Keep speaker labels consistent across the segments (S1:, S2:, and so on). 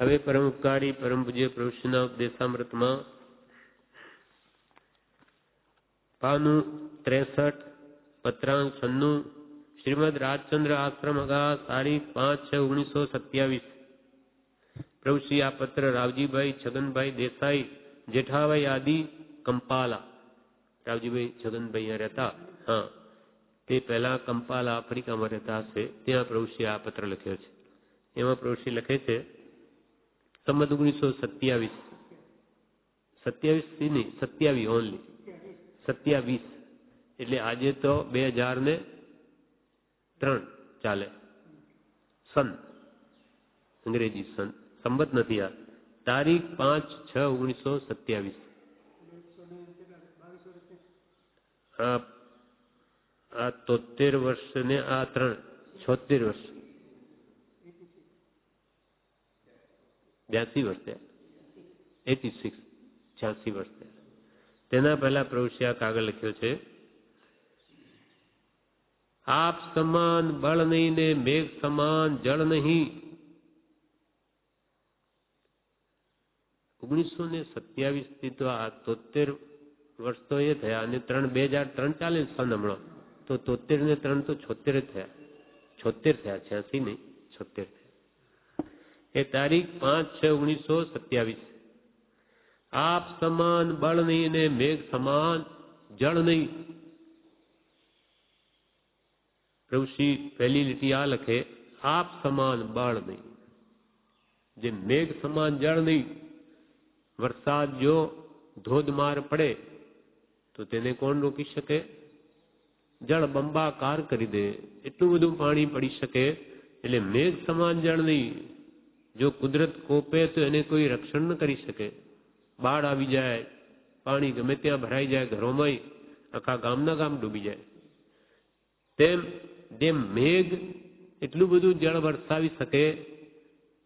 S1: હવે પરમ ઉપકારી પરમ પૂજ્ય પ્રભુશ્રીના ઉપદેશામૃતમાં પાનું 63 પત્રાંક 96 શ્રીમદ રાજચંદ્ર આશ્રમ અગા તારીખ 5/6/1927 પ્રભુશ્રી આ પત્ર રાવજીભાઈ છગનભાઈ દેસાઈ જેઠાભાઈ આદિ કંપાલા રાવજીભાઈ છગનભાઈ અહીંયા રહેતા, હા તે પહેલા કંપાલા આફ્રિકામાં રહેતા હશે, ત્યાં પ્રભુશ્રી આ પત્ર લખ્યો છે. એમાં પ્રભુશ્રી લખે છે સંમત 1927 ઓનલી 27 એટલે આજે તો 2003 ચાલે, સન અંગ્રેજી સન, સંમત નથી આ, તારીખ 5/6/1927. આ 73 વર્ષ ને આ 3 76 વર્ષ, 82 વર્ષ થયા, 86 86 વર્ષ થયા. તેના પહેલા પ્રભુશ્રી આ કાગળ લખ્યો છે, આપ સમાન બળ નહીં ને મેઘ સમાન જળ નહીં. 1927 થી તો આ 73 વર્ષ તો એ થયા, અને 2003 ચાલે સન હમણાં, તો 73 ને 3 તો 76 થયા, 76 થયા, 86 નહીં 76 થયા. એ તારીખ 5/6/1927. આપ સમાન બળ નહીં ને મેઘ સમાન જળ નહીં. પ્રભુશ્રી પહેલી લીટી આ લખે, આપ સમાન બળ નહીં, જે મેઘ સમાન જળ નહીં. વરસાદ જો ધોધમાર પડે તો તેને કોણ રોકી શકે? જળ બંબાકાર કરી દે, એટલું બધું પાણી પડી શકે. એટલે મેઘ સમાન જળ નહીં. જો કુદરત કોપે તો એને કોઈ રક્ષણ ન કરી શકે. બાઢ આવી જાય, પાણી ગમે ત્યાં ભરાઈ જાય, ઘરોમાં આખા ગામના ગામ ડૂબી જાય. તેમ જેમ મેઘ એટલું બધું જળ વરસાવી શકે,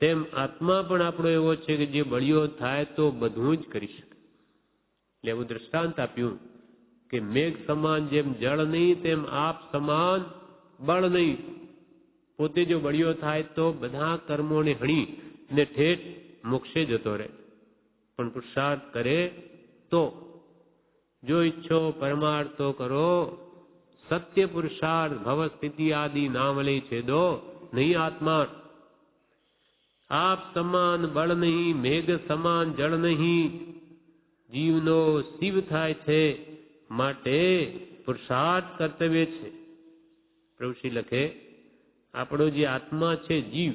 S1: તેમ આત્મા પણ આપણો એવો છે કે જે બળિયો થાય તો બધું જ કરી શકે. એટલે એવું દ્રષ્ટાંત આપ્યું કે મેઘ સમાન જેમ જળ નહીં તેમ આપ સમાન બળ નહીં. પોતે જો બળિયો થાય તો બધા કર્મોને હણી ને ઠેઠ મોક્ષે જતો રહે, પણ પુરુષાર્થ કરે તો. જો ઈચ્છો પરમાર્થ તો કરો, સત્ય પુરુષાર્થ ભવ સ્થિતિ આદિ નામ લે છેદો નહીં આત્મા. આપ સમાન બળ નહીં, મેઘ સમાન જળ નહીં. જીવનો શિવ થાય છે માટે પુરુષાર્થ કર્તવ્ય છે. પ્રભુશ્રી લખે, આપણો જે આત્મા છે જીવ,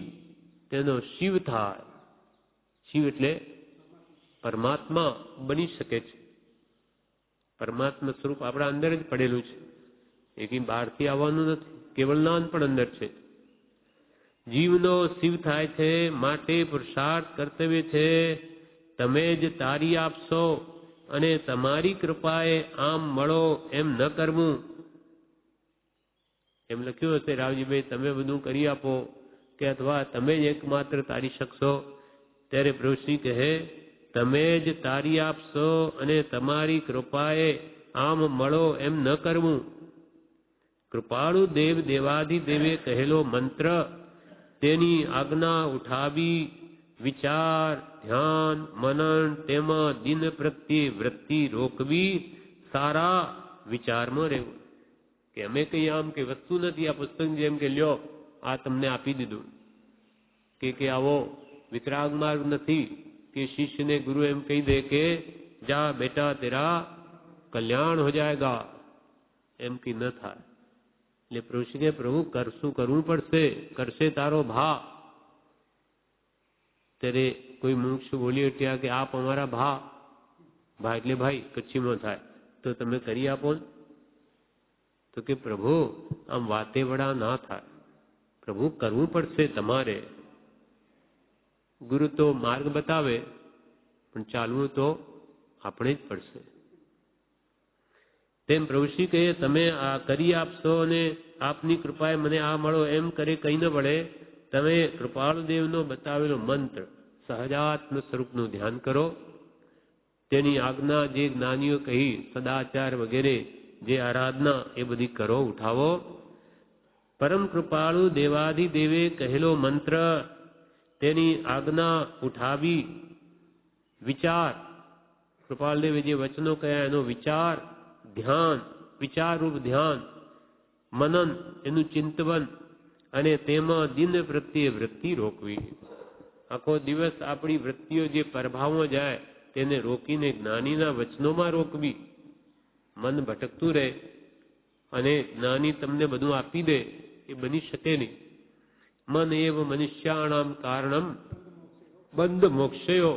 S1: તેનો શિવ થાય. શિવ એટલે પરમાત્મા બની શકે છે. પરમાત્મા સ્વરૂપ આપણા અંદર જ પડેલું છે, એ કઈ બહારથી આવવાનું નથી, કેવળ નાન પણ અંદર છે. જીવનો શિવ થાય છે માટે પુરુષાર્થ કર્તવ્ય છે. તમે જ તારી આપશો અને તમારી કૃપાએ આમ મળો એમ ન કરવું. એમ લખ્યું હશે રાવજીભાઈ, તમે બધું કરી આપો કે અથવા તમે જ એકમાત્ર તારી શકશો. ત્યારે પ્રભુશ્રી કહે, તમે જ તારી આપશો અને તમારી કૃપાએ આમ મળો એમ ન કરવું. કૃપાળુ દેવ દેવાધિદેવે કહેલો મંત્ર, તેની આજ્ઞા ઉઠાવી વિચાર ધ્યાન મનન તેમાં દિન પ્રત્યે વૃત્તિ રોકવી, સારા વિચારમાં રહેવું. કે અમે કઈ આમ કે વસ્તુ નથી આ પુસ્તક જેમ કે લ્યો આ તમને આપી દીધું, કે આવો વિતરાગ માર્ગ નથી કે શિષ્યને ગુરુ એમ કહી દે કે જા બેટા તેરા કલ્યાણ હો જાયગા, એમ કે ન થાય. એટલે પ્રભુ કે પ્રભુ કરવું પડશે, કરશે તારો ભા. ત્યારે કોઈ મુક્ષ બોલી ઉઠ્યા કે આપ અમારા ભા. ભા એટલે ભાઈ કચ્છીમાં થાય, તો તમે કરી આપો ને. તો કે પ્રભુ આમ વાતે વડા ના થાય, પ્રભુ કરવું પડશે તમારે. ગુરુ તો માર્ગ બતાવે પણ ચાલવું તો આપણે જ પડશે. તેમ પ્રભુશ્રી કહે, તમે આ કરી આપશો અને આપની કૃપાએ મને આ મળો એમ કરે કઈ ન પડે. તમે કૃપાળુ દેવનો બતાવેલો મંત્ર સહજાત્મ સ્વરૂપનું ધ્યાન કરો. તેની આજ્ઞા જે જ્ઞાનીઓ કહી સદાચાર વગેરે જે આરાધના એ બધી કરો, ઉઠાવો. પરમ કૃપાળુ દેવાધિદેવે કહેલો મંત્ર તેની આજ્ઞા ઉઠાવી વિચાર, કૃપાલદેવે જે વચનો કહ્યા એનો વિચાર, ધ્યાન, વિચારરૂપ ધ્યાન, મનન એનું ચિંતવન, અને તેમાં દિન પ્રત્યે વૃત્તિ રોકવી. આખો દિવસ આપણી વૃત્તિઓ જે પ્રભાવમાં જાય તેને રોકીને જ્ઞાનીના વચનોમાં રોકવી. મન ભટકતું રહે અને જ્ઞાની તમને બધું આપી દે એ બની શકે નહીં. મન એવ મનુષ્યાણામ કારણમ બંધ મોક્ષયો.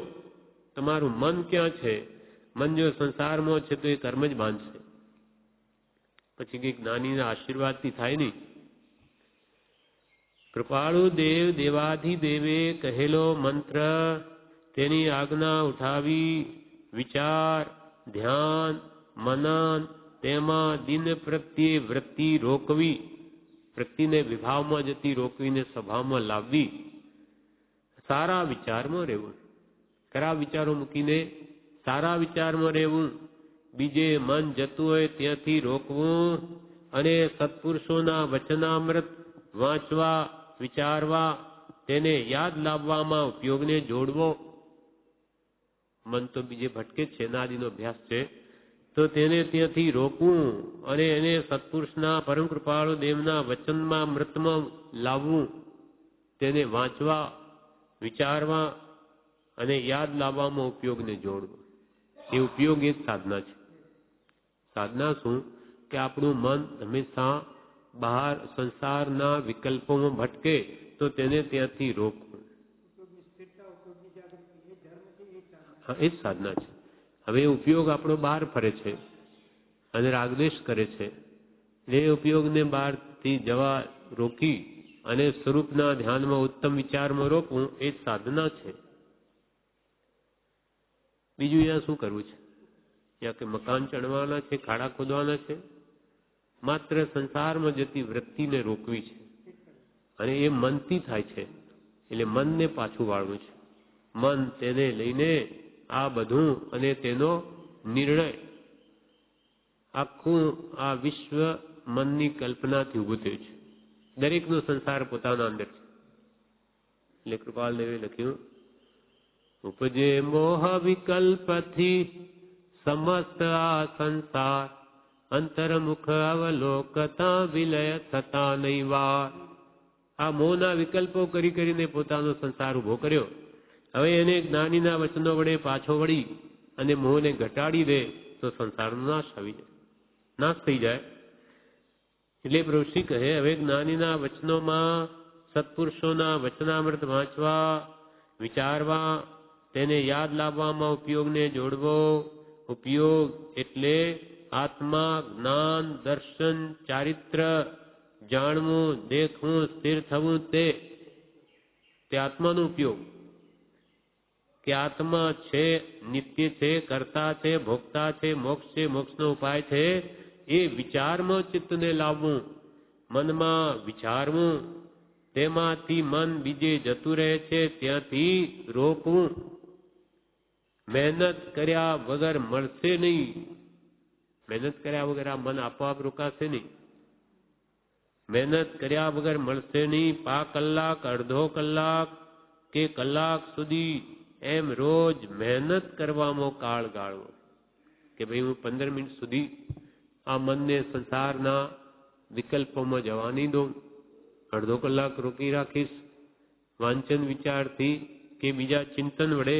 S1: તમારું મન ક્યાં છે? મન જો સંસારમાં છે તો એ કર્મ જ બાંધશે, પછી કઈક જ્ઞાનીના આશીર્વાદથી થાય નહીં. કૃપાળુ દેવ દેવાધિદેવે કહેલો મંત્ર, તેની આજ્ઞા ઉઠાવી વિચાર, ધ્યાન, મનન, તેમાં દિન પ્રત્યે વૃત્તિ રોકવી, વૃત્તિને વિભાવમાં જતી રોકવીને સ્વભાવમાં લાવવી. સારા વિચારમાં રહેવું, ખરાબ વિચારો મૂકીને સારા વિચારમાં રહેવું. બીજે મન જતું હોય ત્યાંથી રોકવું અને સત્પુરુષોના વચનામૃત વાંચવા, વિચારવા, તેને યાદ લાવવામાં ઉપયોગને જોડવો. મન તો બીજે ભટકે છે, નાદીનો અભ્યાસ છે, તો તેને ત્યાંથી રોકવું અને એને સત્પુરુષના પરમ કૃપાળુ દેવના વચનમાં અમૃતમાં લાવવું, તેને વાંચવા, વિચારવા અને યાદ લાવવામાં ઉપયોગને જોડવો. એ ઉપયોગ એ જ સાધના છે. સાધના શું કે આપણું મન હંમેશા બહાર સંસારના વિકલ્પોમાં ભટકે તો તેને ત્યાંથી રોકવું. હા, એ જ સાધના છે. હવે ઉપયોગ આપણો બહાર ફરે છે અને રાગદ્વેષ કરે છે. એ ઉપયોગને બહારથી જવા રોકી અને સ્વરૂપના ધ્યાનમાં ઉત્તમ વિચારમાં રોકવું એ જ સાધના છે. બીજું અહીંયા શું કરવું છે? ત્યાં કે મકાન ચણવાના છે, ખાડા ખોદવાના છે, માત્ર સંસારમાં જતી વૃત્તિને રોકવી છે. અને એ મનથી થાય છે, એટલે મનને પાછું વાળવું છે. મન તેને લઈને આ બધું અને તેનો નિર્ણય, આખું આ વિશ્વ મનની કલ્પનાથી ઉભું થયું છે. દરેકનો સંસાર પોતાના અંદર છે. એટલે કૃપાલદેવે લખ્યું, ઉપજે મોહ વિકલ્પથી સમસ્ત આ સંસાર, અંતર્મુખ અવલોકતા વિલય થતા નહીં વાર. આ મોહના વિકલ્પો કરી કરીને પોતાનો સંસાર ઉભો કર્યો. હવે એને જ્ઞાનીના વચનો વડે પાછો વળી અને મોહને ઘટાડી દે તો સંસારનો નાશ આવી જાય, નાશ થઈ જાય. એટલે પ્રભુશ્રી કહે, હવે જ્ઞાનીના વચનોમાં સત્પુરુષોના વચનામૃત વાંચવા, વિચારવા, તેને યાદ લાવવામાં ઉપયોગને જોડવો. ઉપયોગ એટલે આત્મા, જ્ઞાન, દર્શન, ચારિત્ર જાણવું, દેખવું, સ્થિર થવું, તે આત્માનો ઉપયોગ. કે આત્મા છે, નિત્ય છે, કર્તા છે, ભોગતા છે, મોક્ષ છે, મોક્ષનો ઉપાય છે, એ વિચારમાં ચિત્તને લાવવું, મનમાં વિચારવું, તેમાંથી મન બીજે જતું રહે છે ત્યાંથી રોકવું. મહેનત કર્યા વગર મળશે નહીં. મહેનત કર્યા વગર આ મન આપોઆપ રોકાશે નહીં. મહેનત કર્યા વગર મળશે નહીં. 5 કલાક, અડધો કલાક કે કલાક સુધી એમ રોજ મહેનત કરવામાં કાળ ગાળવો. કે ભાઈ હું 15 મિનિટ સુધી આ મનને સંસારના વિકલ્પોમાં જવા નહીં દઉં, અડધો કલાક રોકી રાખીશ. વાંચન વિચારથી કે બીજા ચિંતન વડે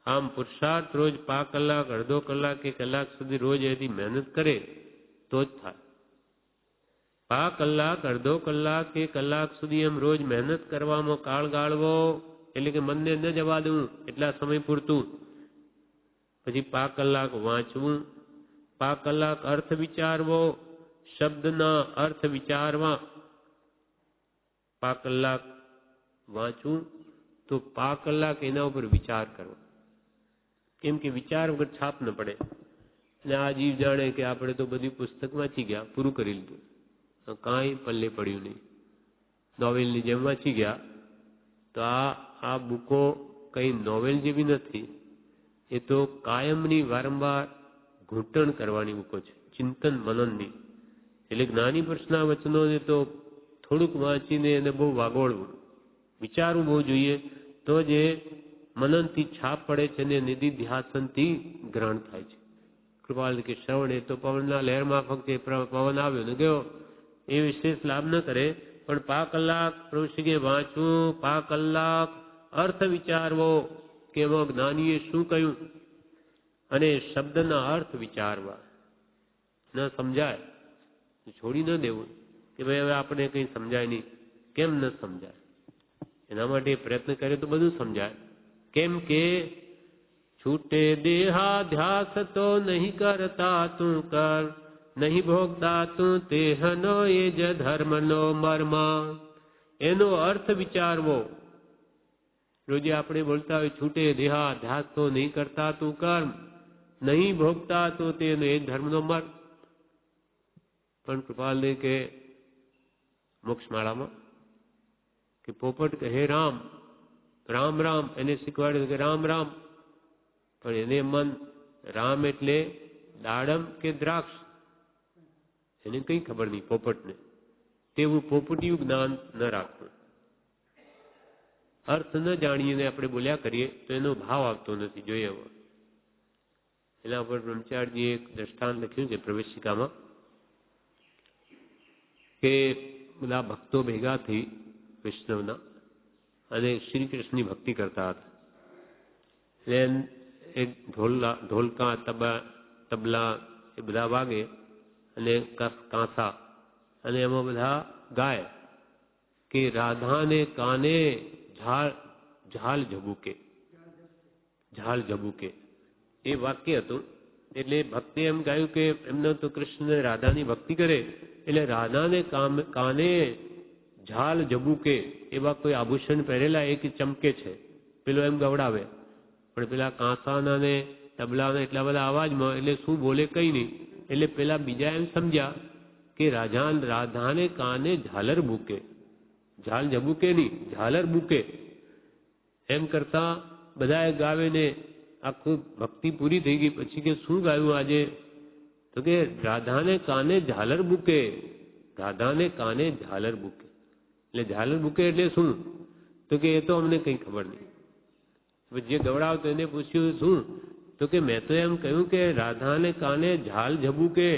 S1: આમ પુરુષાર્થ રોજ 5 કલાક, અડધો કલાક કે કલાક સુધી રોજ એથી મહેનત કરે તો જ થાય. 5 કલાક, અડધો કલાક કે કલાક સુધી એમ રોજ મહેનત કરવામાં કાળ ગાળવો, એટલે કે મનને ન જવા દઉં એટલા સમય પૂરતું. પછી 5 કલાક વાંચવું, 5 કલાક અર્થ વિચારવો, શબ્દના અર્થ વિચારવા. 5 કલાક વાંચવું તો 5 કલાક એના ઉપર વિચાર કરવો. કેમ કે વિચાર વગર છાપ ન પડે. અને આ જીવ જાણે કે આપણે તો બધી પુસ્તક વાંચી ગયા, પૂરું કરી લીધું, કાંઈ પલ્લે પડ્યું નહીં. નોવેલની જેમ વાંચી ગયા. તો આ બુકો કઈ નોવેલ જેવી નથી. એ તો કાયમની વારંવાર ઘૂંટણ કરવાની બુકો છે, ચિંતન મનનની. એટલે જ્ઞાની પુરુષના વચનોને તો થોડુંક વાંચીને એને બહુ વાગોળવું, વિચારવું બહુ જોઈએ, તો જે મનનથી છાપ પડે છે ને નિધિધ્યાસનથી ગ્રહણ થાય છે. કૃપાલ કે શ્રવણ એ તો પવનના લહેરમાં ફક્ત પવન આવ્યો ને ગયો, એ વિશેષ લાભ ન કરે. પણ 5 કલાક પ્રભુશ્રીએ વાંચવું, 5 કલાક અર્થ વિચારવો કે એમાં જ્ઞાનીએ શું કહ્યું, અને શબ્દના અર્થ વિચારવા. ન સમજાય છોડી ન દેવું કે ભાઈ હવે આપણે કંઈ સમજાય નહીં. કેમ ન સમજાય? એના માટે પ્રયત્ન કરે તો બધું સમજાય. કેમ કે છૂટે દેહાધ્યાસ તો નહીં કરતા તું કર, નહીં ભોગતા તું તેહનો એ જ ધર્મનો મર્મ. એનો અર્થ વિચારવો. રોજે આપણે બોલતા હોય છૂટે દેહાધ્યાસ તો નહીં કરતા તું કર્મ, નહીં ભોગતા તો તેનો એ ધર્મનો મર્મ. પણ કૃપાલને કે મોક્ષમાળામાં કે પોપટ કહે રામ રામ રામ, એને શીખવાડ્યું કે રામ રામ, પણ એને મન રામ એટલે દાડમ કે દ્રાક્ષ, એને કઈ ખબર નહીં પોપટને. તેવું પોપટિયું જ્ઞાન ન રાખવું. અર્થ ન જાણીને આપણે બોલ્યા કરીએ તો એનો ભાવ આવતો નથી. જોઈએ એના પર બ્રહ્મચારીજીએ એક દ્રષ્ટાંત લખ્યું છે પ્રવેશિકામાં કે બધા ભક્તો ભેગા થઈ વૈષ્ણવના અને શ્રી કૃષ્ણની ભક્તિ કરતા હતા. એટલે એક ઢોલકા તબલા એ બધા વાગે અને કાંસા, અને એમાં બધા ગાય કે રાધાને કાને ઝાલ ઝબુકે, ઝાલ ઝબુકે એ વાક્ય હતું. એટલે ભક્તે એમ ગાયું કે એમને તો કૃષ્ણ રાધાની ભક્તિ કરે એટલે રાધાને કાને ઝાલ ઝબુકે, એવા કોઈ આભૂષણ પહેરેલા એ કે ચમકે છે, પેલો એમ ગવડાવે. પણ પેલા કાંસાના ને તબલાના એટલા બધા અવાજમાં એટલે શું બોલે કઈ નહીં. એટલે પેલા બીજા એમ સમજ્યા કે રાધાને કાને ઝાલર બુકે, ઝાલ ઝબુકે નહીં ઝાલર બુકે. એમ કરતા બધાએ ગાવે ને આખું ભક્તિ પૂરી થઈ ગઈ. પછી કે શું ગાયું આજે? તો કે રાધાને કાને ઝાલર બુકે, રાધાને કાને ઝાલર બુકે. એટલે ઝાલર બુકે એટલે શું? તો કે એ તો અમને કંઈ ખબર નહીં. જે ગવડાવતો એને પૂછ્યું શું? તો કે મેં તો એમ કહ્યું કે રાધાને કાને ઝાલ ઝબુકે,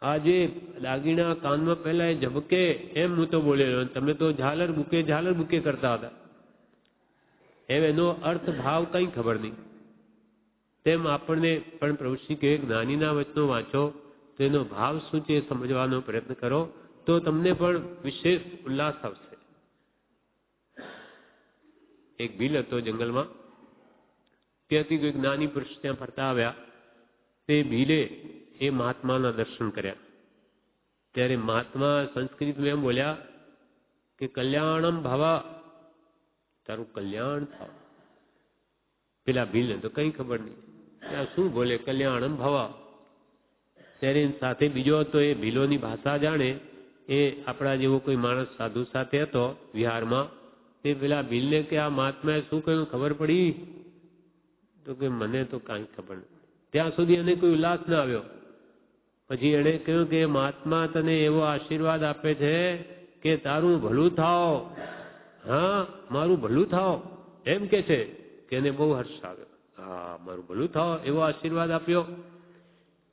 S1: આ જે દાગીણા કાનમાં પહેલા એ ઝબકે એમ હું તો બોલેલો, તમે તો ઝાલર બુકે કરતા હતા. એમ એનો અર્થ ભાવ કંઈ ખબર નહીં. તેમ આપણને પણ પ્રભુશ્રી કે જ્ઞાનીના વચનો વાંચો તો એનો ભાવ શું છે સમજવાનો પ્રયત્ન કરો તો તમને પણ વિશેષ ઉલ્લાસ આવશે. એક ભીલ હતો જંગલમાં, ત્યાંથી કોઈ જ્ઞાની પુરુષ ત્યાં ફરતા આવ્યા. તે ભીલે એ મહાત્માના દર્શન કર્યા. ત્યારે મહાત્મા સંસ્કૃતમાં એમ બોલ્યા કે કલ્યાણમ ભવા, તારું કલ્યાણ થાવ. પેલા ભીલને તો કઈ ખબર નહીં શું બોલે કલ્યાણમ ભવા. ત્યારે સાથે બીજો હતો, એ ભીલોની ભાષા જાણે, એ આપણા જેવો કોઈ માણસ સાધુ સાથે હતો વિહારમાં. તે પેલા ભીલને કે આ મહાત્માએ શું કહ્યું ખબર પડી? તો કે મને તો કાંઈ ખબર નહીં. ત્યાં સુધી એને કોઈ ઉલ્લાસ ના આવ્યો. પછી એણે કહ્યું કે મહાત્મા તને એવો આશીર્વાદ આપે છે કે તારું ભલું થાવ, હા મારું ભલું થાવ એમ કે છે. કે એને બહુ હર્ષ આવ્યો. હા મારું ભલું થાવ એવો આશીર્વાદ આપ્યો.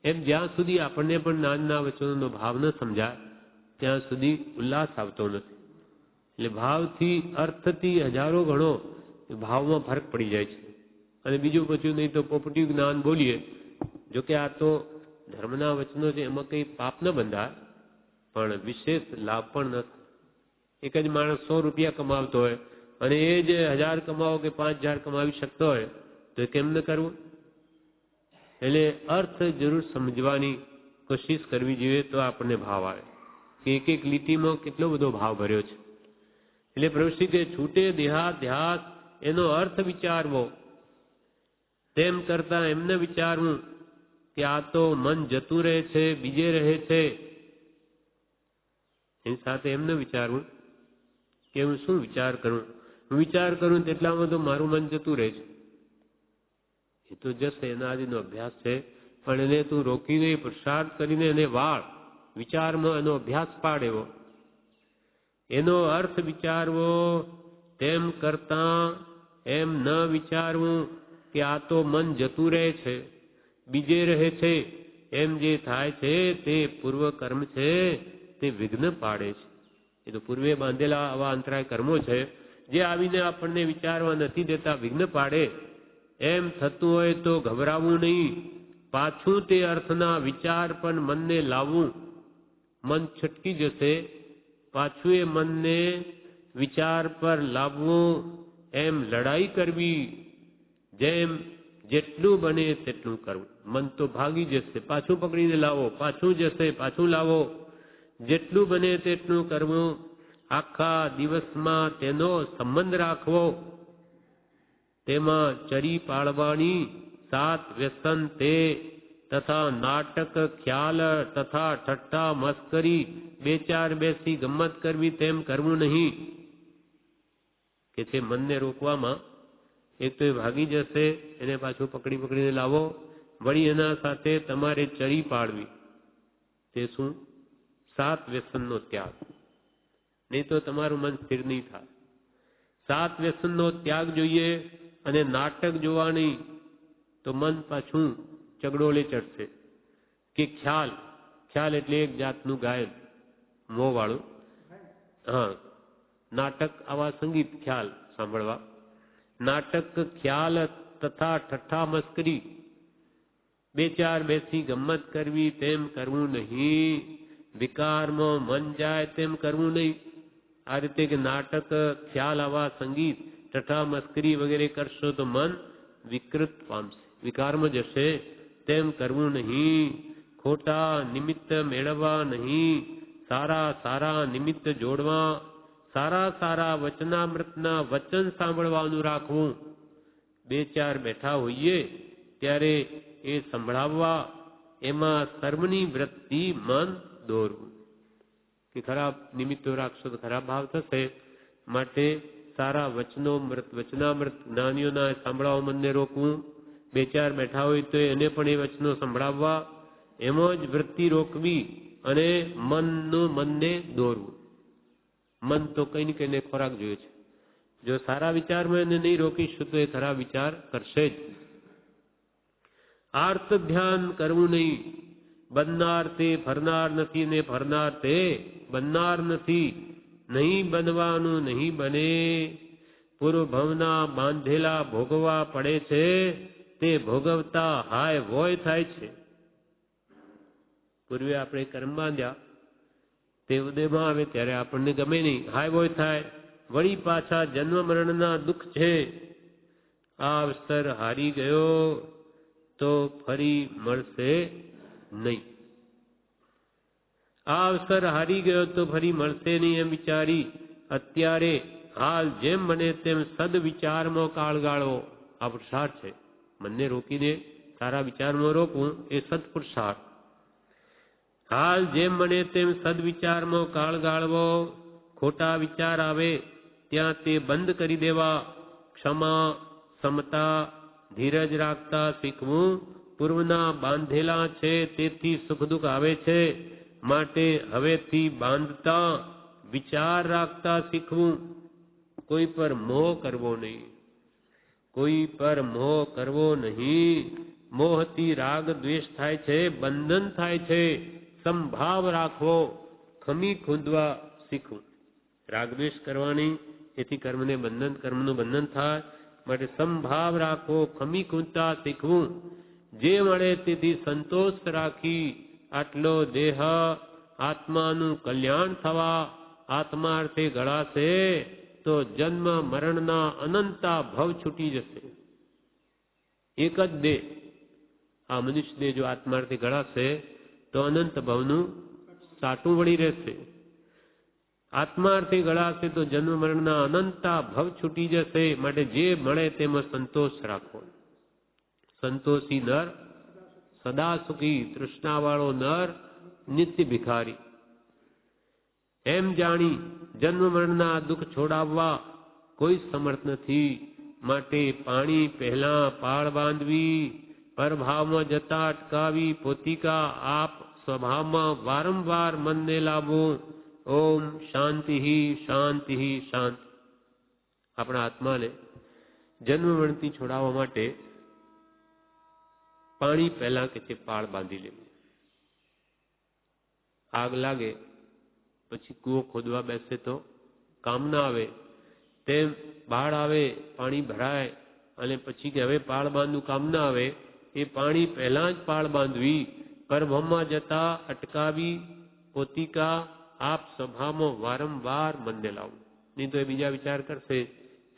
S1: એમ જ્યાં સુધી આપણને પણ નાનના વચનોનો ભાવ ન સમજાય ત્યાં સુધી ઉલ્લાસ આવતો નથી. એટલે ભાવથી અર્થથી હજારો ગણો ભાવમાં ફરક પડી જાય છે. અને બીજું પછી નહીં તો પોપટિયું જ્ઞાન બોલીએ. જોકે આ તો ધર્મના વચનો છે, એમાં કંઈ પાપ ન બંધાય પણ વિશેષ લાભ પણ ન થાય. એક જ માણસ 100 રૂપિયા કમાવતો હોય અને એ જ 1000 કમાવો કે 5000 કમાવી શકતો હોય તો એ કેમ ન કરવું? એટલે અર્થ જરૂર સમજવાની કોશિશ કરવી જોઈએ તો આપણને ભાવ આવે કે એક એક લીટીમાં કેટલો બધો ભાવ ભર્યો છે. એટલે પ્રભુશ્રી કે છૂટે દેહાધ્યાસ એનો અર્થ વિચારવો. તેમ કરતા એમને વિચારવું કે આ તો મન જતું રહે છે, બીજે રહે છે. એની સાથે એમને વિચારવું કે હું શું વિચાર કરું, હું વિચાર કરું તેટલામાં તો મારું મન જતું રહે છે. એ તો જશે, એના આદિનો અભ્યાસ છે, પણ એને તું રોકીને પ્રસાદ કરીને એને વાળ વિચારમાં એનો અભ્યાસ પાડ એવો. એનો અર્થ વિચારવો, તેમ કરતા એમ ન વિચારવું કે આ તો મન જતું રહે છે, બીજે રહે છે. એમ જે થાય છે તે પૂર્વ કર્મ છે, તે વિઘ્ન પાડે છે. એ તો પૂર્વે બાંધેલા આવા અંતરાય કર્મો છે જે આવીને આપણને વિચારવા નથી દેતા, વિઘ્ન પાડે. એમ થતું હોય તો ગભરાવું નહીં, પાછું તે અર્થના વિચાર પણ મનને લાવવું. મન છટકી જશે, પાછું એ મનને વિચાર પર લાવવું. એમ લડાઈ કરવી, જેમ જેટલું બને તેટલું કરવું. મન તો ભાગી જશે, પાછું પકડીને લાવો, પાછું જશે, પાછું લાવો. જેટલું બને તેટલું કરવું. આખા દિવસમાં તેનો સંબંધ રાખવો. તેમાં ચરી પાળવાની, 7 વ્યસન તે તથા નાટક ખ્યાલ તથા ઠઠ્ઠા મસ્કરી, 2-4 બેસી ગમ્મત કરવી, તેમ કરવું નહીં. કે છે મનને રોકવામાં એક તો એ ભાગી જશે, એને પાછું પકડીને લાવો. વળી એના સાથે તમારે ચરી પાડવી. તે શું? 7 વ્યસનનો ત્યાગ. નહીં તો તમારું મન સ્થિર નહીં થાય. 7 વ્યસનનો ત્યાગ જોઈએ. અને નાટક જોવાની તો મન પાછું ચગડોળે ચડશે. કે ખ્યાલ એટલે એક જાતનું ગાયન, મોં વાળું. હા, નાટક આવા સંગીત ખ્યાલ સાંભળવા. નાટક ખ્યાલ તથા ઠઠ્ઠા મસ્કરી, 2-4 બેસી ગમ્મત કરવી, તેમ કરવું નહીં. વિકારમાં મન જાય તેમ કરવું નહીં. આ રીતે કે નાટક ખ્યાલ આવા સંગીત ઠઠ્ઠા મસ્કરી વગેરે કરશો તો મન વિકૃત પામશે, વિકારમાં જશે. તેમ કરવું નહીં. ખોટા નિમિત્ત મેળવવા નહીં. સારા નિમિત્ત જોડવા. સારા વચનામૃતના વચન સાંભળવાનું રાખવું. 2-4 બેઠા હોઈએ ત્યારે એ સંભળાવવા. એમાં સર્વની વૃત્તિ મન દોરવું. કે ખરાબ નિમિત્તો રાખશો તો ખરાબ ભાવ થશે. માટે સારા વચનામૃત જ્ઞાનીઓના સાંભળવા મનને રોકવું. 2-4 બેઠા હોય તો એને પણ એ વચનો સંભળાવવા. એમાં જ વૃત્તિ રોકવી અને મનને દોરવું. મન તો કઈ ને કઈને ખોરાક જોઈએ છે. જો સારા વિચારમાં એને નહીં રોકીશું તો એ ખરાબ વિચાર કરશે જ. આર્ત ધ્યાન કરવું નહીં. બનનાર તે ફરનાર નથી ને ફરનાર તે બનનાર નથી. નહીં બનવાનું નહીં બને. પૂર્વ ભવના બાંધેલા ભોગવવા પડે છે, તે ભોગવતા હાય વોય થાય છે. પૂર્વે આપણે કર્મ બાંધ્યા, તે ઉદયમાં આવે ત્યારે આપણને ગમે નહીં, હાય વોય થાય. વળી પાછા જન્મ મરણના દુઃખ છે. આ અવસર હારી ગયો તો ફરી મળશે નહીં. આ અવસર હારી ગયો તો ફરી મળશે નહીં એમ વિચારી અત્યારે હાલ જેમ બને તેમ સદવિચારમાં કાળ ગાળવો. આ પુરુષાર્થ છે. મનને રોકીને સારા વિચારમાં રોકવું એ સત્પુરુષાર્થ. હાલ જેમ બને તેમ સદવિચારમાં કાળ ગાળવો. ખોટા વિચાર આવે ત્યાં તે બંધ કરી દેવા. ક્ષમા, સમતા, ધીરજ રાખતા શીખવું. પૂર્વના બાંધેલા છે તેથી સુખ દુઃખ આવે છે, માટે હવેથી બાંધતા વિચાર રાખતા શીખવું. કોઈ પર મોહ કરવો નહીં. કોઈ પર મોહ કરવો નહીં. મોહથી રાગ દ્વેષ થાય છે, બંધન થાય છે. સંભાવ રાખવો, ખમી ખૂંદવા શીખવું. રાગ દ્વેષ કરવાની એથી કર્મને બંધન, કર્મનું બંધન થાય. માટે સંભાવ રાખવો, ખમી ખૂંદતા શીખવું. જે મળે તેથી સંતોષ રાખી આટલો દેહ આત્માનું કલ્યાણ થવા આત્માર્થે ગળાશે તો જન્મ મરણના અનંતા ભવ છૂટી જશે. એક જ દેહ, આ મનુષ્ય દેહ જો આત્માર્થે ગળાશે તો અનંત ભવનું સાટું વળી રહેશે. આત્માર્થે ગળાશે તો જન્મ મરણના અનંતા ભવ છૂટી જશે. માટે જે મળે તેમાં સંતોષ રાખવો. સંતોષી નર સદા સુખી, તૃષ્ણાવાળો નર નિત્ય ભિખારી. એમ જાણી જન્મ મરણના દુઃખ છોડાવવા કોઈ સમર્થ નથી. માટે પાણી પહેલા પાળ બાંધવી, પરભાવમાં જતા અટકાવી, પોતિકા આપ સ્વભાવમાં વારંવાર મનને લાવવું. ઓમ શાંતિ શાંતિ શાંતિ. આપણા આત્માને જન્મવણથી છોડાવવા માટે પાણી પહેલા કે છે પાળ બાંધી લેવું. આગ લાગે પછી કૂવો ખોદવા બેસે તો કામ ના આવે, તેમ બાળ આવે, પાણી ભરાય અને પછી કે હવે પાળ બાંધવું કામ ના આવે, એ પાણી પહેલા જ પાળ બાંધવી, પરબ્રહ્મમાં જતા અટકાવી પોતિકા આપ સભામાં વારંવાર મનને લાવવું. નહીં તો એ બીજા વિચાર કરશે,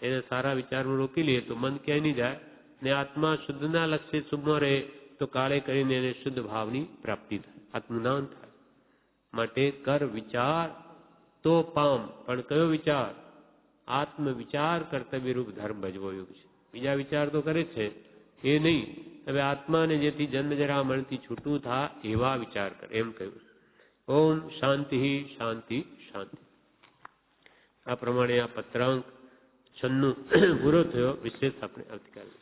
S1: એને સારા વિચારમાં રોકી લઈએ તો મન ક્યાંય નહીં જાય ને આત્મા શુદ્ધના લક્ષ્ય શુભમાં રહે તો કાળે કરીને એને શુદ્ધ ભાવની પ્રાપ્તિ થાય, આત્મજ્ઞાન થાય. માટે કર વિચાર તો પામ. પણ કયો વિચાર? આત્મ વિચાર કર્તવ્ય રૂપ ધર્મ ભજવો યોગ છે. બીજા વિચાર તો કરે છે એ નહીં, હવે આત્માને જેથી જન્મ જરા મરણથી છૂટું થાય એવા વિચાર કરે, એમ કહ્યું. ઓમ શાંતિ શાંતિ શાંતિ. આ પ્રમાણે આ પત્રાંક 96 પૂરો થયો. વિશેષ આપણે આવતીકાલે.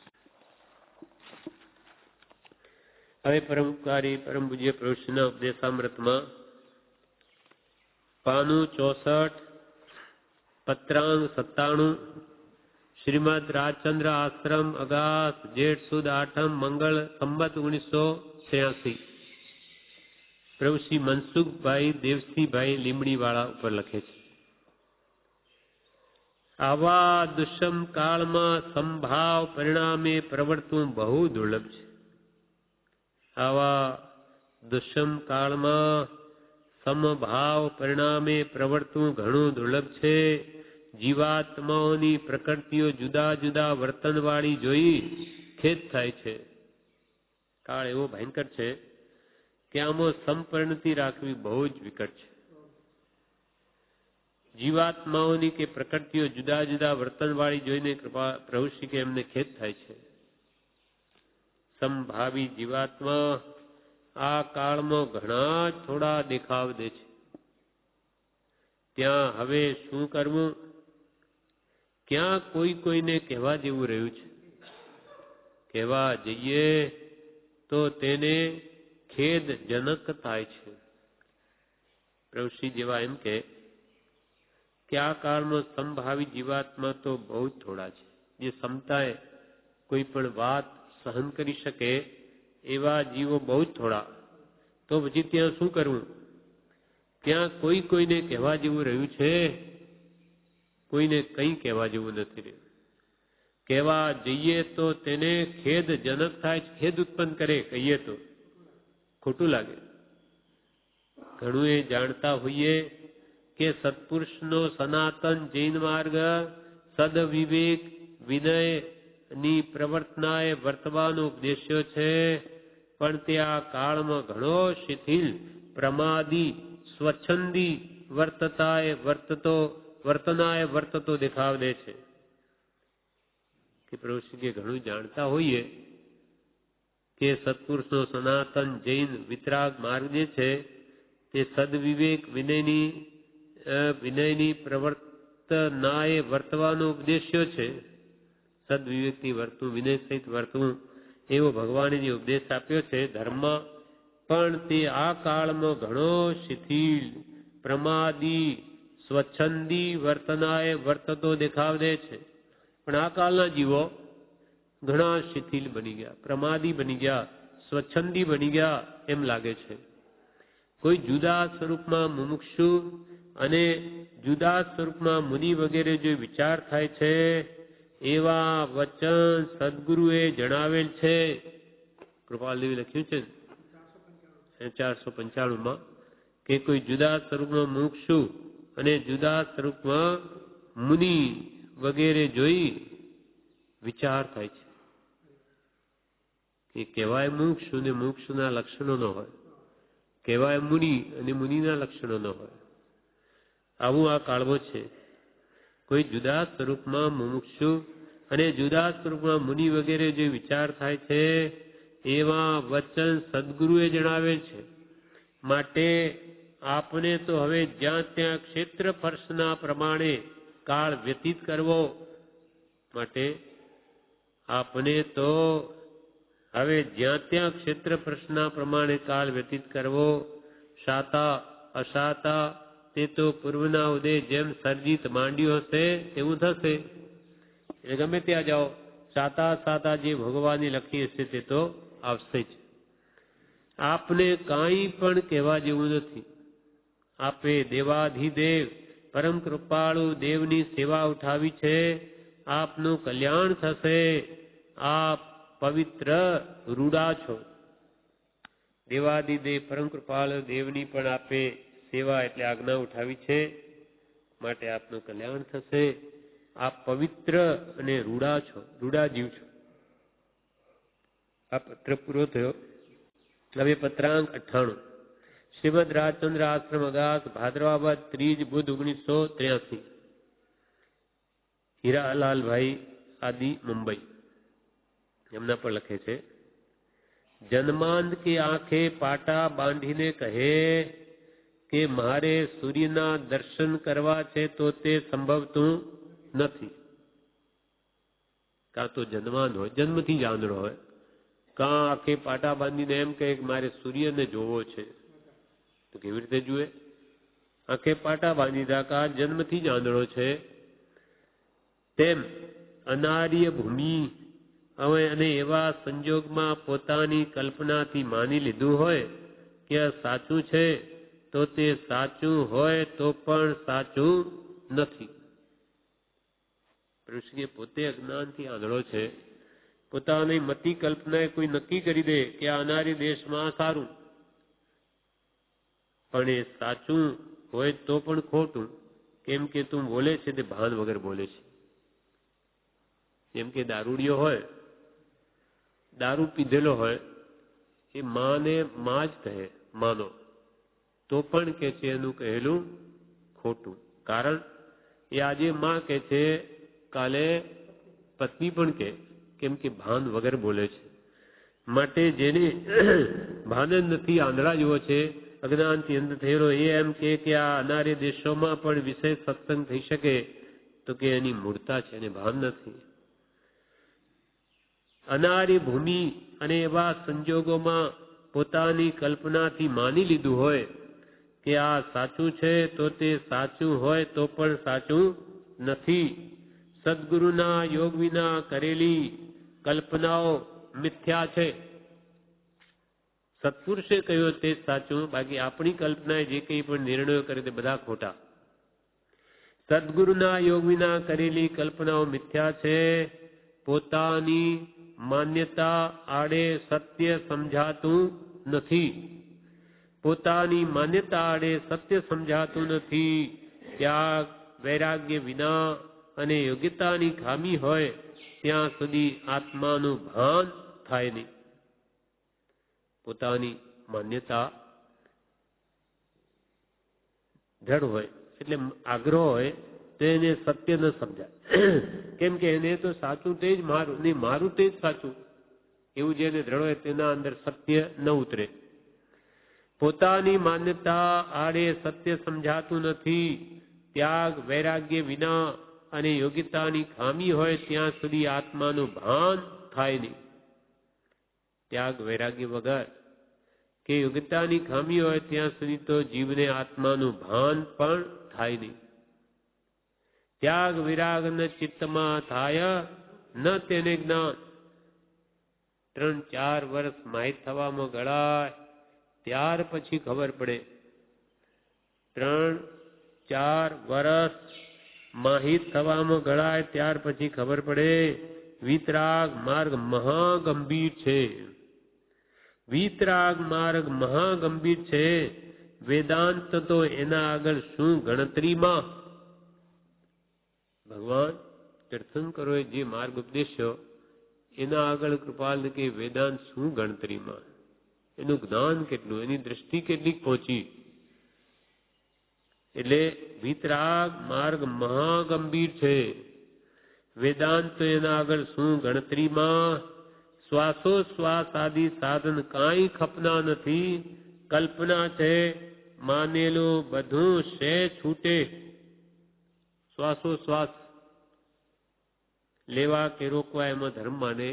S1: હવે પરમકારી પરમ પૂજ્ય પ્રભુશ્રીના ઉપદેશામૃતમાં પાનું 64 પત્રાંક 97 શ્રીમદ રાજચંદ્ર આશ્રમ અગાસ જેઠ સુદ આઠમ મંગળ સંવત 1986. પ્રભુ શ્રી મનસુખભાઈ દેવસીભાઈ લીમડીવાળા ઉપર લખે છે. આવા દુષ્મ કાળમાં સંભાવ પરિણામે પ્રવર્તવું બહુ દુર્લભ છે. આવા દુષ્મ કાળમાં સમભાવ પરિણામે પ્રવર્તવું ઘણું દુર્લભ છે. જીવાત્માઓની પ્રકૃતિઓ જુદા જુદા વર્તનવાળી જોઈ ખેદ થાય છે. કાળ એવો ભયંકર છે કે આમાં સંપરિણતિ રાખવી બહુ જ વિકટ છે. જીવાત્માઓની કે પ્રકૃતિઓ જુદા જુદા વર્તનવાળી જોઈને કૃપા પ્રભુશ્રી કે એમને ખેદ થાય છે. સંભાવી જીવાત્મા આ કાળમાં ઘણા જ થોડા દેખાવ દે છે. ત્યાં હવે શું કરવું? ક્યાં કોઈને કહેવા જેવું રહ્યું છે? કહેવા જઈએ તો તેને ખેદજનક થાય છે. પ્રભુશ્રી જેવા એમ કે આ કાળમાં સંભાવી જીવાત્મા તો બહુ જ થોડા છે. જે ક્ષમતાએ કોઈ પણ વાત સહન કરી શકે એવા જીવો બહુ જ થોડા. તો પછી ત્યાં શું કરવું? ત્યાં કોઈને કહેવા જેવું રહ્યું છે? કોઈને કંઈ કહેવા જેવું નથી રહ્યું. કહેવા જઈએ તો તેને ખેદજનક થાય, ખેદ ઉત્પન્ન કરે. કહીએ તો ખોટું લાગે. ઘણું એ જાણતા હોઈએ કે સત્પુરુષનો સનાતન જૈન માર્ગ સદવિવેક વિનયની પ્રવર્તનાએ વર્તવાનો ઉપદેશ્યો છે, પણ તે આ કાળમાં ઘણો શિથિલ પ્રમાદી સ્વચ્છંદી વર્તનાએ વર્તતો દેખાવ દે છે. કે પ્રભુશ્રી ઘણું જાણતા હોઈએ કે સત્પુરુષનો સનાતન જૈન વિતરાગ માર્ગ જે છે તે સદવિવેક વિનયની પ્રવર્તનાએ વર્તવાનો ઉપદેશ્યો છે. સદવિવેકથી વર્તવું, વિનય સહિત વર્તવું એવો ભગવાને જે ઉપદેશ આપ્યો છે ધર્મમાં, પણ તે આ કાળમાં ઘણો શિથિલ પ્રમાદી સ્વચ્છંદી વર્તનાએ વર્તતો દેખાવ દે છે. પણ આ કાળના જીવો ઘણા શિથિલ બની ગયા, પ્રમાદી બની ગયા, સ્વચ્છંદી બની ગયા એમ લાગે છે. કોઈ જુદા સ્વરૂપમાં મુમુક્ષુ અને જુદા સ્વરૂપમાં મુનિ વગેરે જો વિચાર થાય છે એવા વચન સદગુરુએ જણાવેલ છે. કૃપાલદેવી લખ્યું છે 495 કે કોઈ જુદા સ્વરૂપમાં મુમુક્ષુ અને જુદા સ્વરૂપમાં મુનિ વગેરે જોઈ વિચાર થાય છે. કે કહેવાય મુમુક્ષુ ને મુમુક્ષુના લક્ષણો ન હોય, કહેવાય મુનિ અને મુનિના લક્ષણો ન હોય. આવું આ કાળમાં છે. કોઈ જુદા સ્વરૂપમાં મુમુક્ષુ અને જુદા સ્વરૂપમાં મુનિ વગેરે જે વિચાર થાય છે એવા વચન સદગુરુએ જણાવેલ છે. માટે આપને તો હવે જ્યાં ત્યાં ક્ષેત્રફર્શના પ્રમાણે કાળ વ્યતીત કરવો. માટે આપને તો હવે જ્યાં ત્યાં ક્ષેત્રફર્શના પ્રમાણે કાળ વ્યતીત કરવો. શાતા અશાતા તે તો પૂર્વના ઉદય જેમ સર્જિત માંડ્યું હશે તેવું થશે. એટલે ગમે ત્યાં જાઓ, સાતા સાતા જે ભોગવાની લખી હશે તે તો આવશે જ. આપને કાંઈ પણ કહેવા જેવું નથી. આપે દેવાધિદેવ પરમ કૃપાળુ દેવની સેવા ઉઠાવી છે. આપનું કલ્યાણ થશે. આપ પવિત્ર રૂડા છો. દેવાધિદેવ પરમ કૃપાળુ દેવની પણ આપે સેવા એટલે આજ્ઞા ઉઠાવી છે, માટે આપનું કલ્યાણ થશે. આપ પવિત્ર અને રૂડા છો, રૂડા જીવ છો. આ પત્ર પૂરો થયો. હવે પત્રાંક 98. શ્રીમદ રાજચંદ્ર આશ્રમ અગાસ, ભાદરવા ત્રીજ, બુધ 1983. હીરાલાલભાઈ આદિ, મુંબઈ. એમના પર લખે છે, જન્માંત કે આંખે પાટા બાંધીને કહે કે મારે સૂર્યના દર્શન કરવા છે તો તે સંભવતું નથી. કાં તો જન્માંત હોય, જન્મથી જ આંધળો હોય, કાં આંખે પાટા બાંધીને એમ કહે કે મારે સૂર્યને જોવો છે, તો કેવી રીતે જુએ? આંખે પાટા બાંધી દીધા, જન્મથી જ આંધળો છે. તેમ અનાર્ય ભૂમિ હવે અને એવા સંજોગમાં પોતાની કલ્પનાથી માની લીધું હોય કે આ સાચું છે, તો તે સાચું હોય તો પણ સાચું નથી. ઋષિએ પોતે અજ્ઞાનથી આંધળો છે. પોતાની મતિ કલ્પનાએ કોઈ નક્કી કરી દે કે આ અનાર્ય દેશમાં સારું, પણ એ સાચું હોય તો પણ ખોટું. કેમ કે તું બોલે છે તે ભાન વગર બોલે છે. જેમ કે દારૂડિયો હોય, દારૂ પીધેલો હોય, એ માને માં જ કહે માનો, તો પણ કે છે એનું કહેલું ખોટું. કારણ એ આજે માં કે છે, કાલે પત્ની પણ કે, કેમ કે ભાન વગર બોલે છે. માટે જેને ભાન જ નથી, આંધળા જેવો છે, અજ્ઞાનથી અંધ થયેલો, એ એમ કે આ અનાર્ય દેશોમાં પણ વિષય સત્સંગ થઈ શકે, તો કે એની મૂર્તા છે, એને ભાન નથી. અનાર્ય ભૂમિ અને એવા સંજોગોમાં પોતાની કલ્પનાથી માની લીધું હોય કે આ સાચું છે, તો તે સાચું હોય તો પણ સાચું નથી. સદગુરુના યોગ વિના કરેલી કલ્પનાઓ મિથ્યા છે. સત્પુરુષે કહ્યું તે સાચું, બાકી આપણી કલ્પનાએ જે કંઈ પણ નિર્ણયો કરે તે બધા ખોટા. સદગુરુના યોગ વિના કરેલી કલ્પનાઓ મિથ્યા છે. પોતાની માન્યતા આડે સત્ય સમજાતું નથી. પોતાની માન્યતા આડે સત્ય સમજાતું નથી. ત્યાગ વૈરાગ્ય વિના અને યોગ્યતાની ખામી હોય ત્યાં સુધી આત્માનું ભાન થાય નહીં. પોતાની માન્યતા દ્રઢ હોય એટલે આગ્રહ હોય તો એને સત્ય ન સમજાય. કેમ કે એને તો સાચું તે જ મારું, નહીં મારું તે જ સાચું, એવું જેને દ્રઢ હોય તેના અંદર સત્ય ન ઉતરે. પોતાની માન્યતા આડે સત્ય સમજાતું નથી. ત્યાગ વૈરાગ્ય વિના અને યોગ્યતાની ખામી હોય ત્યાં સુધી આત્માનું ભાન થાય નહીં. ત્યાગ વૈરાગ્ય વગર કે યોગ્યતાની ખામી હોય ત્યાં સુધી તો જીવને આત્માનું ભાન પણ થાય નહીં. ત્યાગ વિરાગ ન ચિત્તમાં થાય ન તેને જ્ઞાન. 3-4 વર્ષ માહિત થવામાં ગળાય ત્યાર પછી ખબર પડે. 3-4 વર્ષ માહિત થવામાં ગળાય ત્યાર પછી ખબર પડે. વિતરાગ માર્ગ મહાગંભીર છે. વિતરાગ માર્ગ મહાગંભીર છે. વેદાંત તો એના આગળ શું ગણતરીમાં. ભગવાન તીર્થંકરોએ જે માર્ગ ઉપદેશ્યો એના આગળ કૃપાલ કે વેદાંત શું ગણતરીમાં. એનું જ્ઞાન કેટલું, એની દ્રષ્ટિ કેટલી પહોંચી. એટલે વિતરાગ માર્ગ મહાગંભીર છે. વેદાંત તો એના આગળ શું ગણતરીમાં. શ્વાસોશ્વાસ આદિ સાધન કાંઈ ખપના નથી. કલ્પના છે. માનેલું બધું શે છૂટે. શ્વાસોશ્વાસ લેવા કે રોકવા એમાં ધર્મ માને.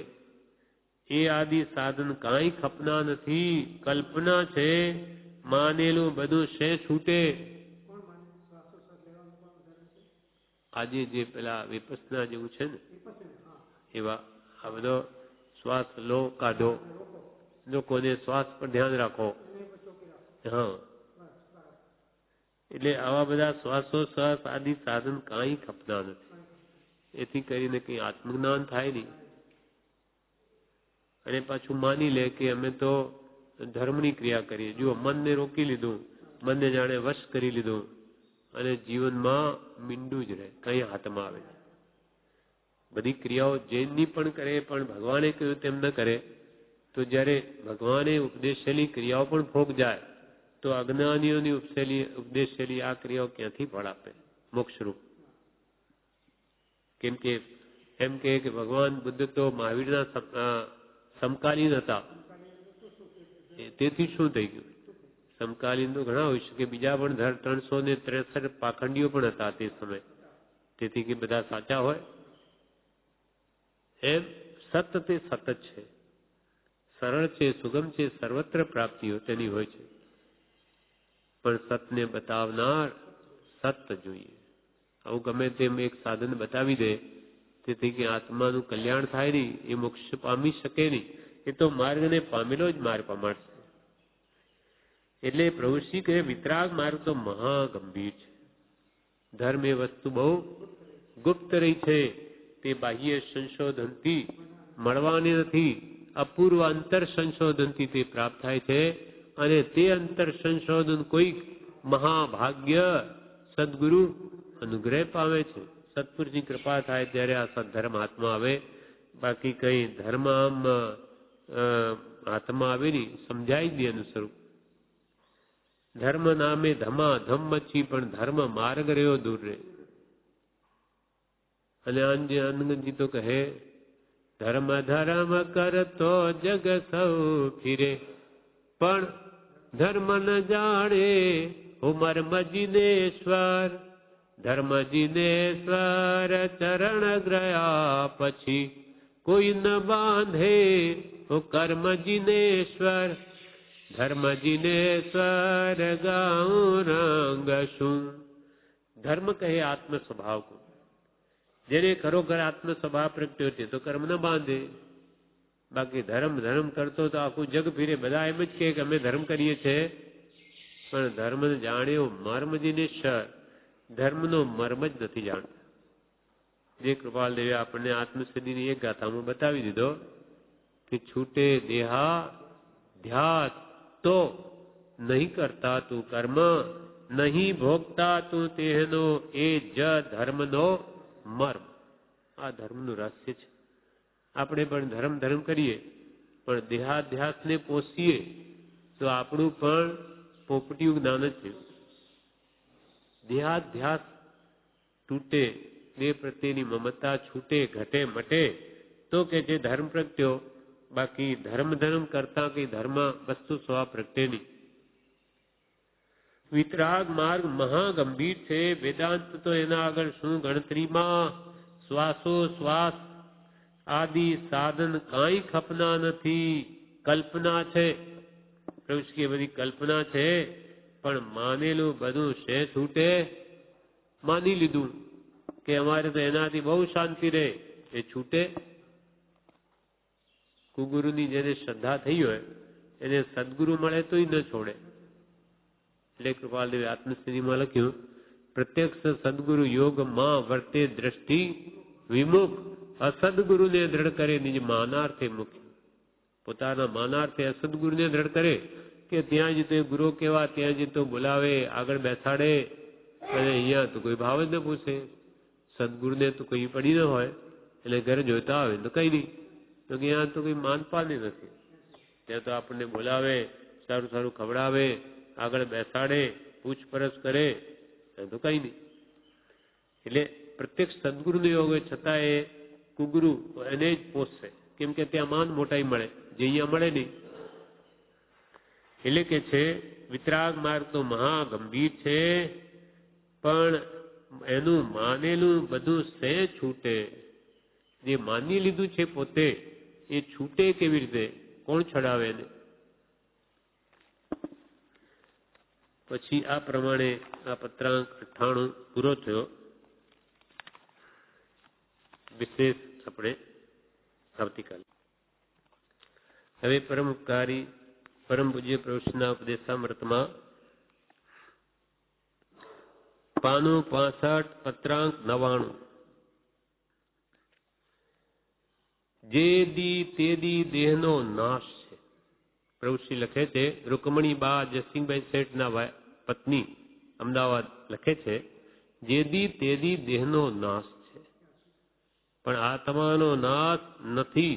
S1: એ આદિ સાધન કાંઈ ખપના નથી. કલ્પના છે. માનેલું બધું શે છૂટે. આજે જે પેલા વિપස්සના જેવું છે ને એવા આ બધો શ્વાસ લો કાઢો, લોકોને શ્વાસ પર ધ્યાન રાખો. હા, એટલે આવા બધા શ્વાસોશ્વાસ આદિ સાધન કાંઈ ખપતા નથી. એથી કરીને કઈ આત્મજ્ઞાન થાય નહીં. અને પાછું માની લે કે અમે તો ધર્મની ક્રિયા કરીએ. જુઓ, મનને રોકી લીધું, મનને જાણે વશ કરી લીધું અને જીવનમાં મીંડું જ રહે, કઈ હાથમાં આવે. બધી ક્રિયાઓ જૈનની પણ કરે, પણ ભગવાને કહ્યું તેમ ન કરે તો જ્યારે ભગવાને ઉપદેશેલી ક્રિયાઓ પણ ફોક જાય તો અજ્ઞાનીઓની ઉપદેશેલી આ ક્રિયાઓ ક્યાંથી ફળ આપે મોક્ષરૂપ? કેમ કે એમ કે ભગવાન બુદ્ધ તો મહાવીરના સમકાલીન હતા. તેથી શું થઈ ગયું? સમકાલીન તો ઘણા હોય શકે, બીજા પણ 363 પાખંડીઓ પણ હતા તે સમય. તેથી કે બધા સાચા હોય? એમ સત તે સત જ છે, સરળ છે, સુગમ છે, સર્વત્ર પ્રાપ્તિઓ તેની હોય છે. પણ સતને બતાવનાર સત જોઈએ. આવું ગમે તેમ એક સાધન બતાવી દે તેથી કે આત્માનું કલ્યાણ થાય નહીં, એ મોક્ષ પામી શકે નહીં. એ તો માર્ગને પામેલો જ માર્ગ પમાડશે. એટલે પ્રભુશ્રી કહે વિતરાગ માર્ગ તો મહાગંભીર છે. ધર્મ એ વસ્તુ બહુ ગુપ્ત રહી છે, તે બાહ્ય સંશોધનથી મળવાની નથી. અપૂર્વ અંતર સંશોધનથી તે પ્રાપ્ત થાય છે. અને તે અંતર સંશોધન કોઈક મહાભાગ્ય સદગુરુ અનુગ્રહ પામે છે. સત્પુરુષની કૃપા થાય ત્યારે આ સદ્ધર્મ હાથમાં આવે. બાકી કઈ ધર્મ આમ હાથમાં આવે નહીં, સમજાય જ નહીં એનું સ્વરૂપ. ધર્મ નામે ધમા ધમ મચી, પણ ધર્મ માર્ગ રહ્યો દૂર રે. અને આનંદજી તો કહે ધર્મ ધર્મ કરતો જગ સૌ ફિરે, પણ ધર્મ ન જાણે ઉમર મજીનેશ્વર. ધર્મ જીનેશ્વર ચરણ ગયા પછી કોઈ ન બાંધે કર્મ જીનેશ્વર. ધર્મ જીનેશ્વર ગાઉં રંગ શું? ધર્મ કહે આત્મ સ્વભાવ કો. જેને ખરોખર આત્મ સ્વભાવ પ્રગટ્યો છે તો કર્મ ન બાંધે. બાકી ધર્મ ધર્મ કરતો તો આખું જગ ફીરે. બધા એમ જ કે અમે ધર્મ કરીએ છીએ, પણ ધર્મ જાણ્યો મર્મ જીનેશ્વર. ધર્મનો મર્મ જ નથી જાણતા. જે કૃપાલ દેવે આપણને આત્મસિદ્ધિની એક ગાથામાં બતાવી દીધો કે છૂટે દેહા ધ્યાસ તો નહીં કરતા તું કર્મ, નહીં ભોગતા તું તેનો એ જ ધર્મનો મર્મ. આ ધર્મનું રહસ્ય છે. આપણે પણ ધર્મ ધર્મ કરીએ, પણ દેહાધ્યાસને પોષીએ તો આપણું પણ પોપટિયું જ્ઞાન જ છે. દેહાધ્યાસ તૂટે, દેહ પ્રત્યેની મમતા છૂટે, ઘટે, મટે તો કે જે ધર્મ પ્રગટ્યો. બાકી ધર્મ ધર્મ કરતા કઈ ધર્મ વસ્તુ સ્વભાવ પ્રગટે નહીં. વિતરાગ માર્ગ મહાગંભીર છે. વેદાંત તો એના આગળ શું ગણતરીમાં. શ્વાસો શ્વાસ આદિ સાધન કાંઈ ખપના નથી. કલ્પના છે, પ્રભુશ્રી બધી કલ્પના છે, પણ માનેલું બધું શે છૂટે. માની લીધું કે અમારે તો એનાથી બહુ શાંતિ રહે, એ છૂટે. કુગુરુની જેને શ્રદ્ધા થઈ હોય એને સદગુરુ મળે તોય ન છોડે. એટલે કૃપાલદેવે આત્મસ્થિતિમાં લખ્યું પ્રત્યક્ષ સદગુરુ યોગ માં વર્તે દ્રષ્ટિ વિમુખ, અસદગુરુને દ્રઢ કરે નિજ માનાર્થે મુખ્ય. પોતાના માનાર્થે અસદગુરુને દ્રઢ કરે કે ત્યાં જતો ગુરુ કેવા, ત્યાં જતો બોલાવે, આગળ બેસાડે, અને અહીંયા તો કોઈ ભાવ જ ન પૂછે. સદગુરુને તો કોઈ પડી ન હોય એટલે ઘરે જોઈતા આવે તો કઈ નહીં, તો કે અહીંયા તો કોઈ માનપાને નથી. ત્યાં તો આપણને બોલાવે, સારું સારું ખવડાવે, આગળ બેસાડે, પૂછપરછ કરે, તો કઈ નહીં. એટલે પ્રત્યક્ષ સદગુરુનો યોગ હોય છતાં એ કુગુરુ એને જ પોષશે. કેમ કે ત્યાં માન મોટાઈ મળે, જે અહીંયા મળે નહીં. એટલે કે છે વિતરાગ માર્ગ તો મહા ગંભીર છે, પણ એનું માનેલું બધું સે છૂટે. જે માની લીધું છે પોતે એ છૂટે કેવી રીતે? કોણ છડાવે એને? પછી આ પ્રમાણે આ પત્રાંક 98 પૂરો થયો. વિશેષ આપણે આવતીકાલે. હવે પરમ ઉપકારી પરમ પૂજ્ય પ્રભુના ઉપદેશામૃતમાં પાનું 65 પત્રાંક 99 જે દી તે દી દેહનો નાશ છે. પ્રભુશ્રી લખે છે, રૂકમણી બા જયસિંહભાઈ શેઠના પત્ની અમદાવાદ લખે છે, જે દી તે દી દેહનો નાશ છે, પણ આત્માનો નાશ નથી.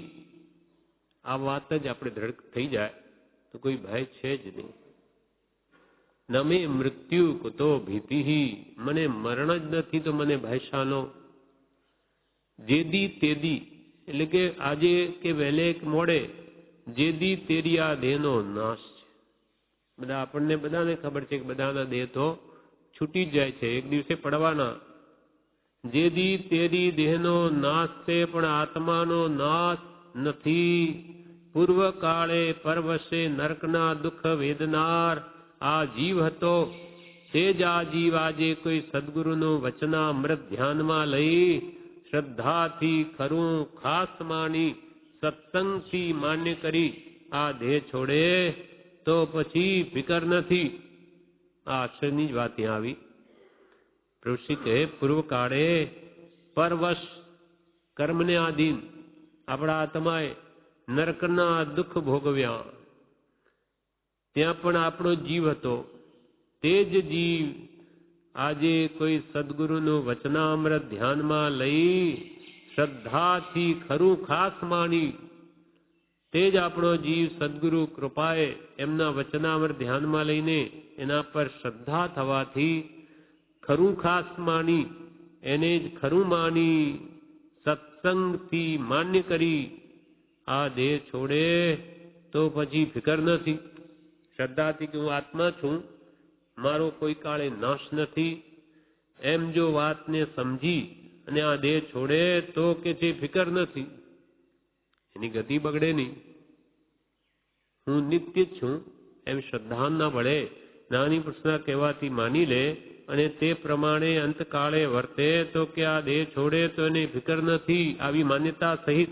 S1: આ વાત જ આપણે દ્રઢ થઈ જાય તો કોઈ ભય છે જ નહીં. નમે મૃત્યુ કુતો ભીતિ, મને મરણ જ નથી તો મને ભય શાનો. જે દી તે દી એટલે કે આજે કે વહેલે કે મોડે, જે દી તેરી આ દેહનો નાશ છે. બધા આપણને બધાને ખબર છે કે બધાના દેહ તો છૂટી જ જાય છે, એક દિવસે પડવાના. જે દી તેરી દેહનો નાશ છે, પણ આત્માનો નાશ નથી. પૂર્વ કાળે પરવશે નરકના દુઃખ વેદનાર આ જીવ હતો, તે જ આ જીવ આજે કોઈ સદગુરુનું વચનામૃત ધ્યાનમાં લઈ શ્રદ્ધાથી ખરું ખાસ માની સત્સંગથી માન્ય કરી આ દેહ છોડે તો પછી ફિકર નથી. આ અક્ષરની જ વાત ત્યાં આવી. ઋષિ કહે, પૂર્વ કાળે પરવશ કર્મને આધીન આપણા આત્માએ નરકના દુઃખ ભોગવ્યા, ત્યાં પણ આપણો જીવ હતો. તે જ જીવ આજે કોઈ સદગુરુનું વચનામૃત ધ્યાનમાં લઈ શ્રદ્ધાથી ખરું ખાસ માની, તે જ આપણો જીવ સદગુરુ કૃપાએ એમના વચનામૃત ધ્યાનમાં લઈને એના પર શ્રદ્ધા થવાથી ખરું ખાસ માની, એને જ ખરું માની સત્સંગથી માન્ય કરી આ દેહ છોડે તો પછી ફિકર નથી. શ્રદ્ધાથી કે હું આત્મા છું, મારો કોઈ કાળે નાશ નથી, એમ જો વાતને સમજી અને આ દેહ છોડે તો કે છે ફિકર નથી, એની ગતિ બગડે નહીં. હું નિત્ય જ છું એમ શ્રદ્ધા ના પડે, નાની પુરુષના કહેવાથી માની લે અને તે પ્રમાણે અંતકાળે વર્તે તો કે આ દેહ છોડે તો એને ફિકર નથી. આવી માન્યતા સહિત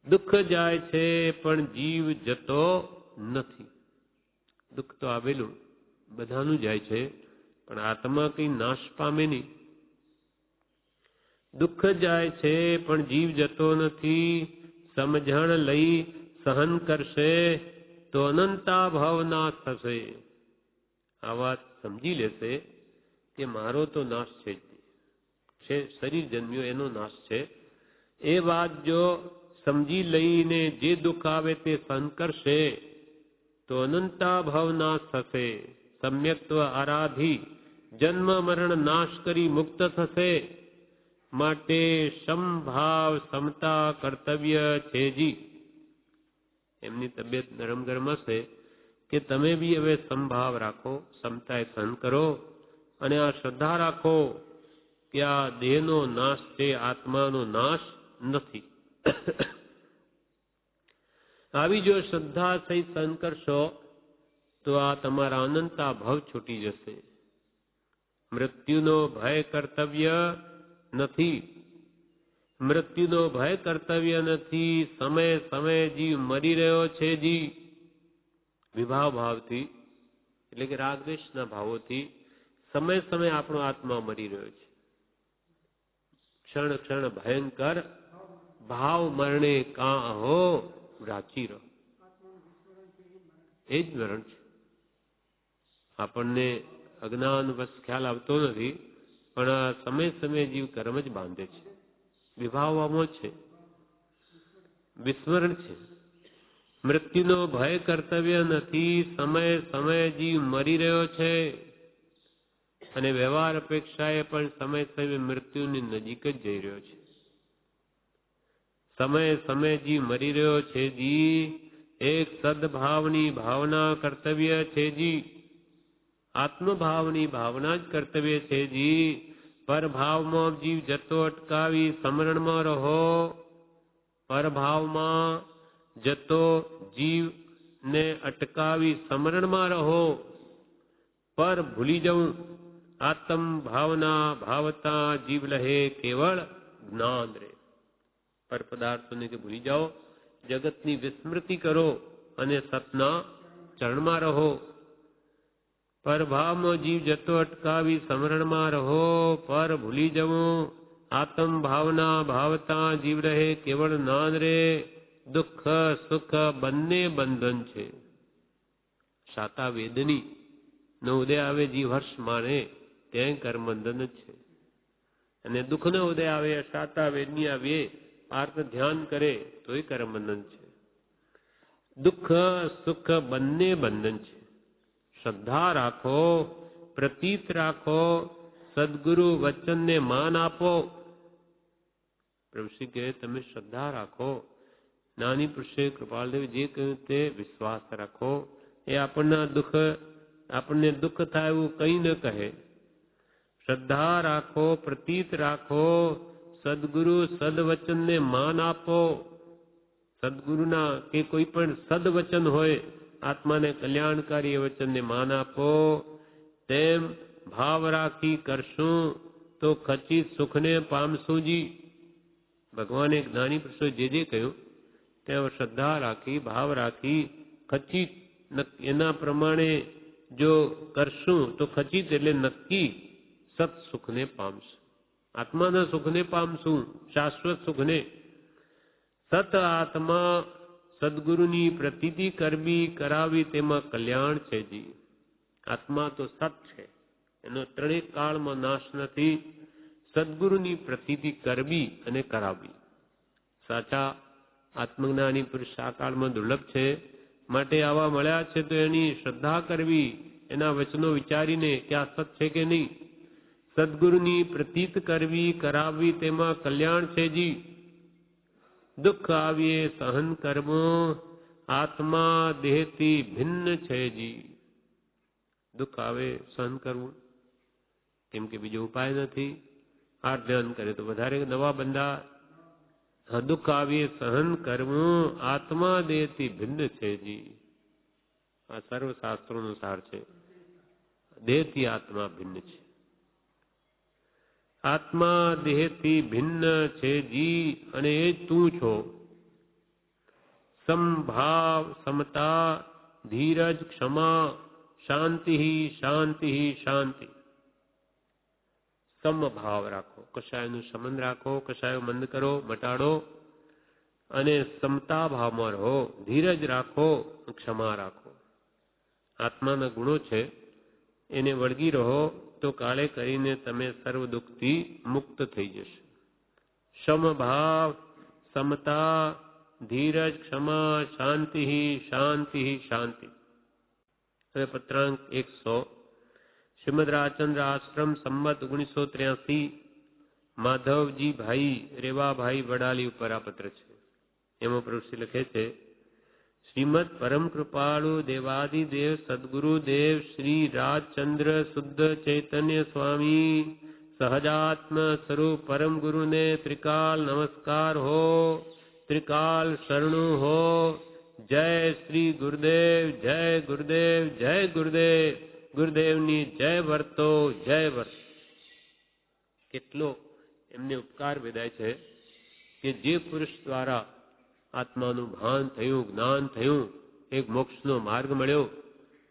S1: દુઃખ જાય છે પણ જીવ જતો નથી. દુઃખ તો આવેલું બધાનું જાય છે, પણ આત્મા કઈ નાશ પામે નહીં. દુઃખ જાય છે પણ જીવ જતો નથી. સમજણ લઈ સહન કરશે તો અનંતા ભાવ નાશ થશે. આ વાત સમજી લેશે કે મારો તો નાશ છે જ છે, શરીર જન્મ્યો એનો નાશ છે. એ વાત જો સમજી લઈને જે દુઃખ આવે તે સહન કરશે તો અનંતા ભાવ નાશ થશે. સમ્યક્ત્વ આરાધી જન્મ મરણ નાશ કરી મુક્ત થશે. માટે સમભાવ સમતા કર્તવ્ય છે જી. એમની તબિયત નરમ ગરમ હશે કે તમે બી હવે સમભાવ રાખો, સમતાએ સહન કરો અને આ શ્રદ્ધા રાખો કે આ દેહનો નાશ છે, આત્માનો નાશ નથી. આવી જો શ્રદ્ધા સહિત સહન કરશો તો આ તમારા અનંતા ભાવ છૂટી જશે. મૃત્યુનો ભય કર્તવ્ય નથી. મૃત્યુનો ભય કર્તવ્ય નથી. સમય સમય જીવ મરી રહ્યો છે જી. વિભાવ ભાવથી એટલે કે રાગદ્વેષના ભાવોથી સમય સમય આપણો આત્મા મરી રહ્યો છે. ક્ષણ ક્ષણ ભયંકર ભાવ મરણે કાં હો રાચી રહો. એ જ મરણ છે. આપણને અજ્ઞાન વશ ખ્યાલ આવતો નથી, પણ સમય સમય જીવ કર્મ જ બાંધે છે. વિભાવવામાં છે, વિસ્મરણ છે. મૃત્યુનો ભય કર્તવ્ય નથી. સમય સમય જીવ મરી રહ્યો છે અને વ્યવહાર અપેક્ષાએ પણ સમય સમય મૃત્યુની નજીક જ જઈ રહ્યો છે. સમય સમય જીવ મરી રહ્યો છે જી. એક સદભાવની ભાવના કર્તવ્ય છે જી. આત્મભાવની ભાવના જ કર્તવ્ય છે જી. પરભાવમાં જીવ જતો અટકાવી સમરણમાં રહો. પરભાવમાં જતો જીવને અટકાવી સમરણમાં રહો. પર ભૂલી જવું આત્મ ભાવના ભાવતા જીવ લહે કેવળ જ્ઞાન રહે. પર પદાર્થોને કે ભૂલી જાઓ, જગતની વિસ્મૃતિ કરો અને સતના ચરણમાં રહો. પરભાવમાં જીવ જતો અટકાવી સમરણમાં રહો. પર ભૂલી જવું આત્મ ભાવના ભાવતા જીવ રહે કેવળ જ્ઞાન રે. દુઃખ સુખ બંને બંધન છે. શાતા વેદની નો ઉદય આવે જીવ હર્ષ માણે ત્યાં કર્મ બંધન જ છે. અને દુઃખનો ઉદય આવે શાતા વેદની આવે આર્ત ધ્યાન કરે તોય કર્મ બંધન છે. દુઃખ સુખ બંને બંધન છે. શ્રદ્ધા રાખો, પ્રતીત રાખો, સદગુરુ વચનને માન આપો. પ્રભુશ્રી કહે તમે શ્રદ્ધા રાખો. નાની પુરુષે કૃપાલદેવ જે કહ્યું તે વિશ્વાસ રાખો. એ આપણને દુઃખ થાય એવું કંઈ ન કહે. શ્રદ્ધા રાખો, પ્રતીત રાખો, સદગુરુ સદવચનને માન આપો. સદગુરુના કે કોઈ પણ સદવચન હોય આત્માને કલ્યાણકારી એ વચનને માન આપો. તેમ ભાવ રાખી કરશું તો ખચિત સુખને પામશું જી. ભગવાને જ્ઞાની પુરુષોએ જે કહ્યું ત્યાં શ્રદ્ધા રાખી, ભાવ રાખી, ખચિત એના પ્રમાણે જો કરશું તો ખચિત એટલે નક્કી સત સુખને પામશું. આત્માના સુખને પામશું, શાશ્વત સુખને. સત આત્મા સદગુરુની પ્રતીતિ કરવી કરાવી તેમાં કલ્યાણ છે જી. આત્મા તો સત છે, એનો ત્રણેય કાળમાં નાશ નથી. સદગુરુની પ્રતીતિ કરવી અને કરાવવી. સાચા આત્મજ્ઞાની પુરુષ આ કાળમાં દુર્લભ છે. માટે આવા મળ્યા છે તો એની શ્રદ્ધા કરવી, એના વચનો વિચારીને કે આ સત છે કે નહીં. સદગુરુની પ્રતીત કરવી કરાવવી તેમાં કલ્યાણ છે જી. દુઃખ આવીએ સહન કરવું આત્મા દેહથી ભિન્ન છે જી. દુઃખ આવે સહન કરવું, કેમ કે બીજો ઉપાય નથી. આ ધ્યાન કરે તો વધારે નવા બંધા. દુઃખ આવીએ સહન કરવું આત્મા દેહથી ભિન્ન છે જી. આ સર્વશાસ્ત્રોનો સાર છે. દેહથી આત્મા ભિન્ન છે. આત્મા દેહથી ભિન્ન છે જી અને એ તું છો. સમભાવ સમતા ધીરજ ક્ષમા શાંતિ શાંતિ શાંતિ. સમભાવ રાખો, કશાયનું સંબંધ રાખો, કશાયો મંદ કરો, મટાડો અને સમતા ભાવમાં રહો. ધીરજ રાખો, ક્ષમા રાખો. આત્માના ગુણો છે એને વળગી રહો તો કાળે કરીને તમે સર્વ દુઃખથી મુક્ત થઈ જશો. સમભાવ સમતા ધીરજ ક્ષમા શાંતિ શાંતિ શાંતિ. હવે પત્રાંક 100 શ્રીમદ રાજચંદ્ર આશ્રમ સંમત 1983 માધવજી ભાઈ રેવાભાઈ વડાલી ઉપર આ પત્ર છે. એમાં પ્રભુશ્રી લખે છે શ્રીમદ પરમ કૃપાળુ દેવાદિદેવ સદગુરુ દેવ શ્રી રાજચંદ્ર શુદ્ધ ચૈતન્ય સ્વામી સહજાત્મ સ્વરૂપ પરમ ગુરુને ત્રિકાલ નમસ્કાર હો, ત્રિકાલ શરણુ હો. જય શ્રી ગુરુદેવ, જય ગુરુદેવ, જય ગુરુદેવ. ગુરુદેવની જય વર્તો, જય વર્તો. કેટલો એમને ઉપકાર વેદાય છે કે જે પુરુષ દ્વારા આત્માનું ભાન થયું, જ્ઞાન થયું, એક મોક્ષનો માર્ગ મળ્યો,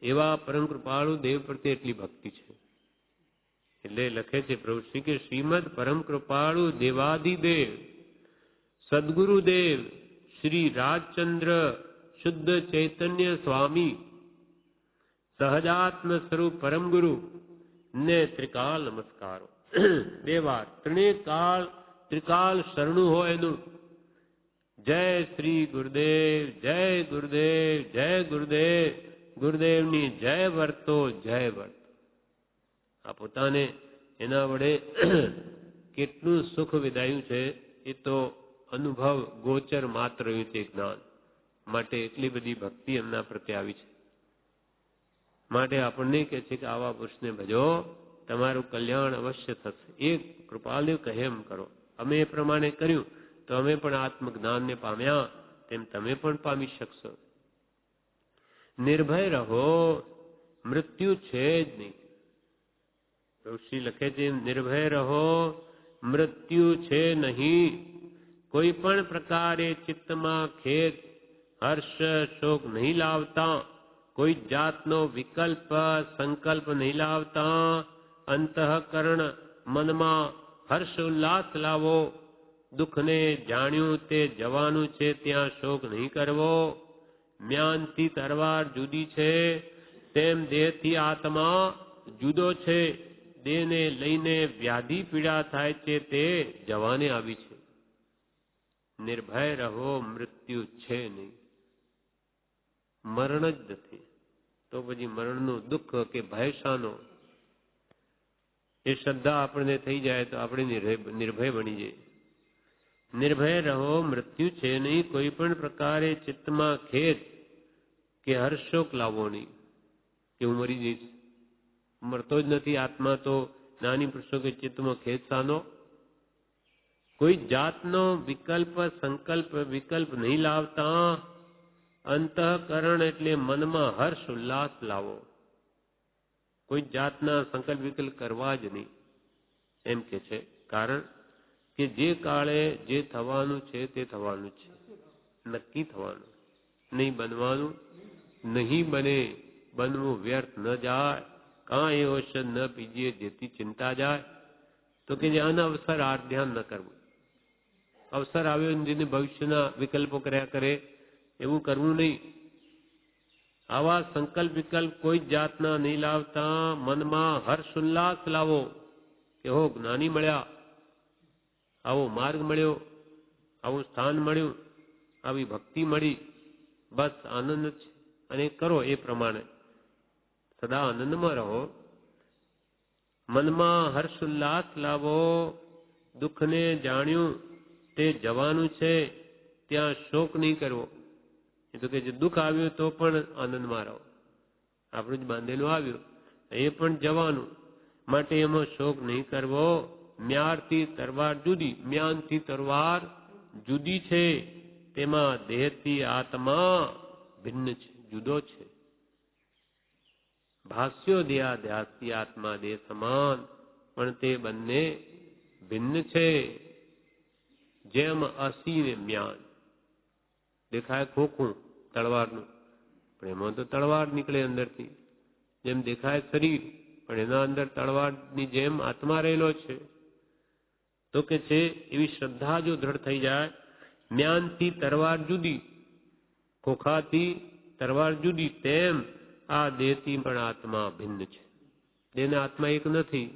S1: એવા પરમ કૃપાળુ દેવ પ્રત્યે એટલી ભક્તિ છે. એટલે લખે છે પ્રભુ શ્રી કે શ્રીમદ પરમ કૃપાળુ દેવાદિદેવ સદગુરુદેવ શ્રી રાજચંદ્ર શુદ્ધ ચૈતન્ય સ્વામી સહજાત્મ સ્વરૂપ પરમ ગુરુ ને ત્રિકાલ નમસ્કારો. બે વાર ત્રિકાલ શરણું હોય એનું. જય શ્રી ગુરુદેવ, જય ગુરુદેવ, જય ગુરુદેવ. ગુરુદેવની જય વર્તો, જય વર્તો. આ પોતાને એના વડે કેટલું સુખ વિદાયું છે એ તો અનુભવ ગોચર માત્ર રહ્યું છે જ્ઞાન. માટે એટલી બધી ભક્તિ એમના પ્રત્યે આવી છે. માટે આપણને કહે છે કે આવા પુરુષને ભજો, તમારું કલ્યાણ અવશ્ય થશે. એ કૃપાલદેવ કહે એમ કરો. અમે એ પ્રમાણે કર્યું તો અમે પણ આત્મજ્ઞાનને પામ્યા, તેમ તમે પણ પામી શકશો. નિર્ભય રહો, મૃત્યુ છે જ નહીં. ઋષિ લખે છે નિર્ભય રહો, મૃત્યુ છે નહીં. કોઈ પણ પ્રકારે ચિત્તમાં ખેદ, હર્ષ, શોક નહીં લાવતા, કોઈ જાતનો વિકલ્પ, સંકલ્પ નહીં લાવતા, અંતઃકરણ મનમાં હર્ષ ઉલ્લાસ લાવો. દુઃખને જાણ્યું તે જવાનું છે, ત્યાં શોક નહીં કરવો. મ્યાનથી તરવાર જુદી છે, તેમ દેહથી આત્મા જુદો છે. દેહને લઈને વ્યાધિ પીડા થાય છે, તે જવાને આવી છે. નિર્ભય રહો, મૃત્યુ છે નહીં. મરણ જ નથી, તો પછી મરણનું દુઃખ કે ભય શાનો? એ શ્રદ્ધા આપણને થઈ જાય તો આપણે નિર્ભય બની જઈએ. નિર્ભય રહો, મૃત્યુ છે નહીં. કોઈ પણ પ્રકારે ચિત્તમાં ખેદ કે હર્ષોક લાવવો નહીં કે હું મરી જઈશ. મરતો જ નથી આત્મા, તો નાની પ્રશ્નો કે ચિત્તમાં ખેદ શાનો? કોઈ જાતનો વિકલ્પ, સંકલ્પ, વિકલ્પ નહીં લાવતા. અંતઃકરણ એટલે મનમાં હર્ષ ઉલ્લાસ લાવો. કોઈ જાતના સંકલ્પ વિકલ્પ કરવા જ નહીં એમ કે છે. કારણ કે જે કાળે જે થવાનું છે તે થવાનું છે, નક્કી થવાનું. નહીં બનવાનું, નહીં બને. બનવું વ્યર્થ ન જાય. કાંઈ ઔષધ ન પીજીએ જેથી ચિંતા જાય. તો કે જે અનવસર આ ધ્યાન ન કરવું. અવસર આવ્યો જેને ભવિષ્યના વિકલ્પો કર્યા કરે એવું કરવું નહીં. આવા સંકલ્પ વિકલ્પ કોઈ જાતના નહીં લાવતા. મનમાં હર્ષ ઉલ્લાસ લાવો કે હો જ્ઞાની મળ્યા, આવો માર્ગ મળ્યો, આવું સ્થાન મળ્યું, આવી ભક્તિ મળી, બસ આનંદ છે. અને કરો એ પ્રમાણે સદા આનંદમાં રહો. મનમાં હર્ષ ઉલ્લાસ લાવો. દુઃખને જાણ્યું તે જવાનું છે, ત્યાં શોક નહીં કરવો. એ તો કે જે દુઃખ આવ્યું તો પણ આનંદમાં રહો. આપણું જ બાંધેલું આવ્યું, એ પણ જવાનું, માટે એમાં શોક નહીં કરવો. મ્યારથી તરવાર જુદી, મ્યાનથી તરવાર જુદી છે. તેમાં દેહથી આત્મા ભિન્ન છે, જુદો છે. ભાષ્યો દેહાધ્યાસથી આત્મા દેહ સમાન, પણ તે બંને ભિન્ન છે. જેમ અસી ને મ્યાન દેખાય ખોખું તળવારનું, પણ એમાં તો તળવાર નીકળે અંદરથી. જેમ દેખાય શરીર, પણ એના અંદર તળવારની જેમ આત્મા રહેલો છે. તો કે છે એવી શ્રદ્ધા જો દ્રઢ થઈ જાય, મ્યાનથી તરવાર જુદી, ખોખાથી તરવાર જુદી, તેમ આ દેહથી પણ આત્મા ભિન્ન છે. દેહને આત્મા એક નથી.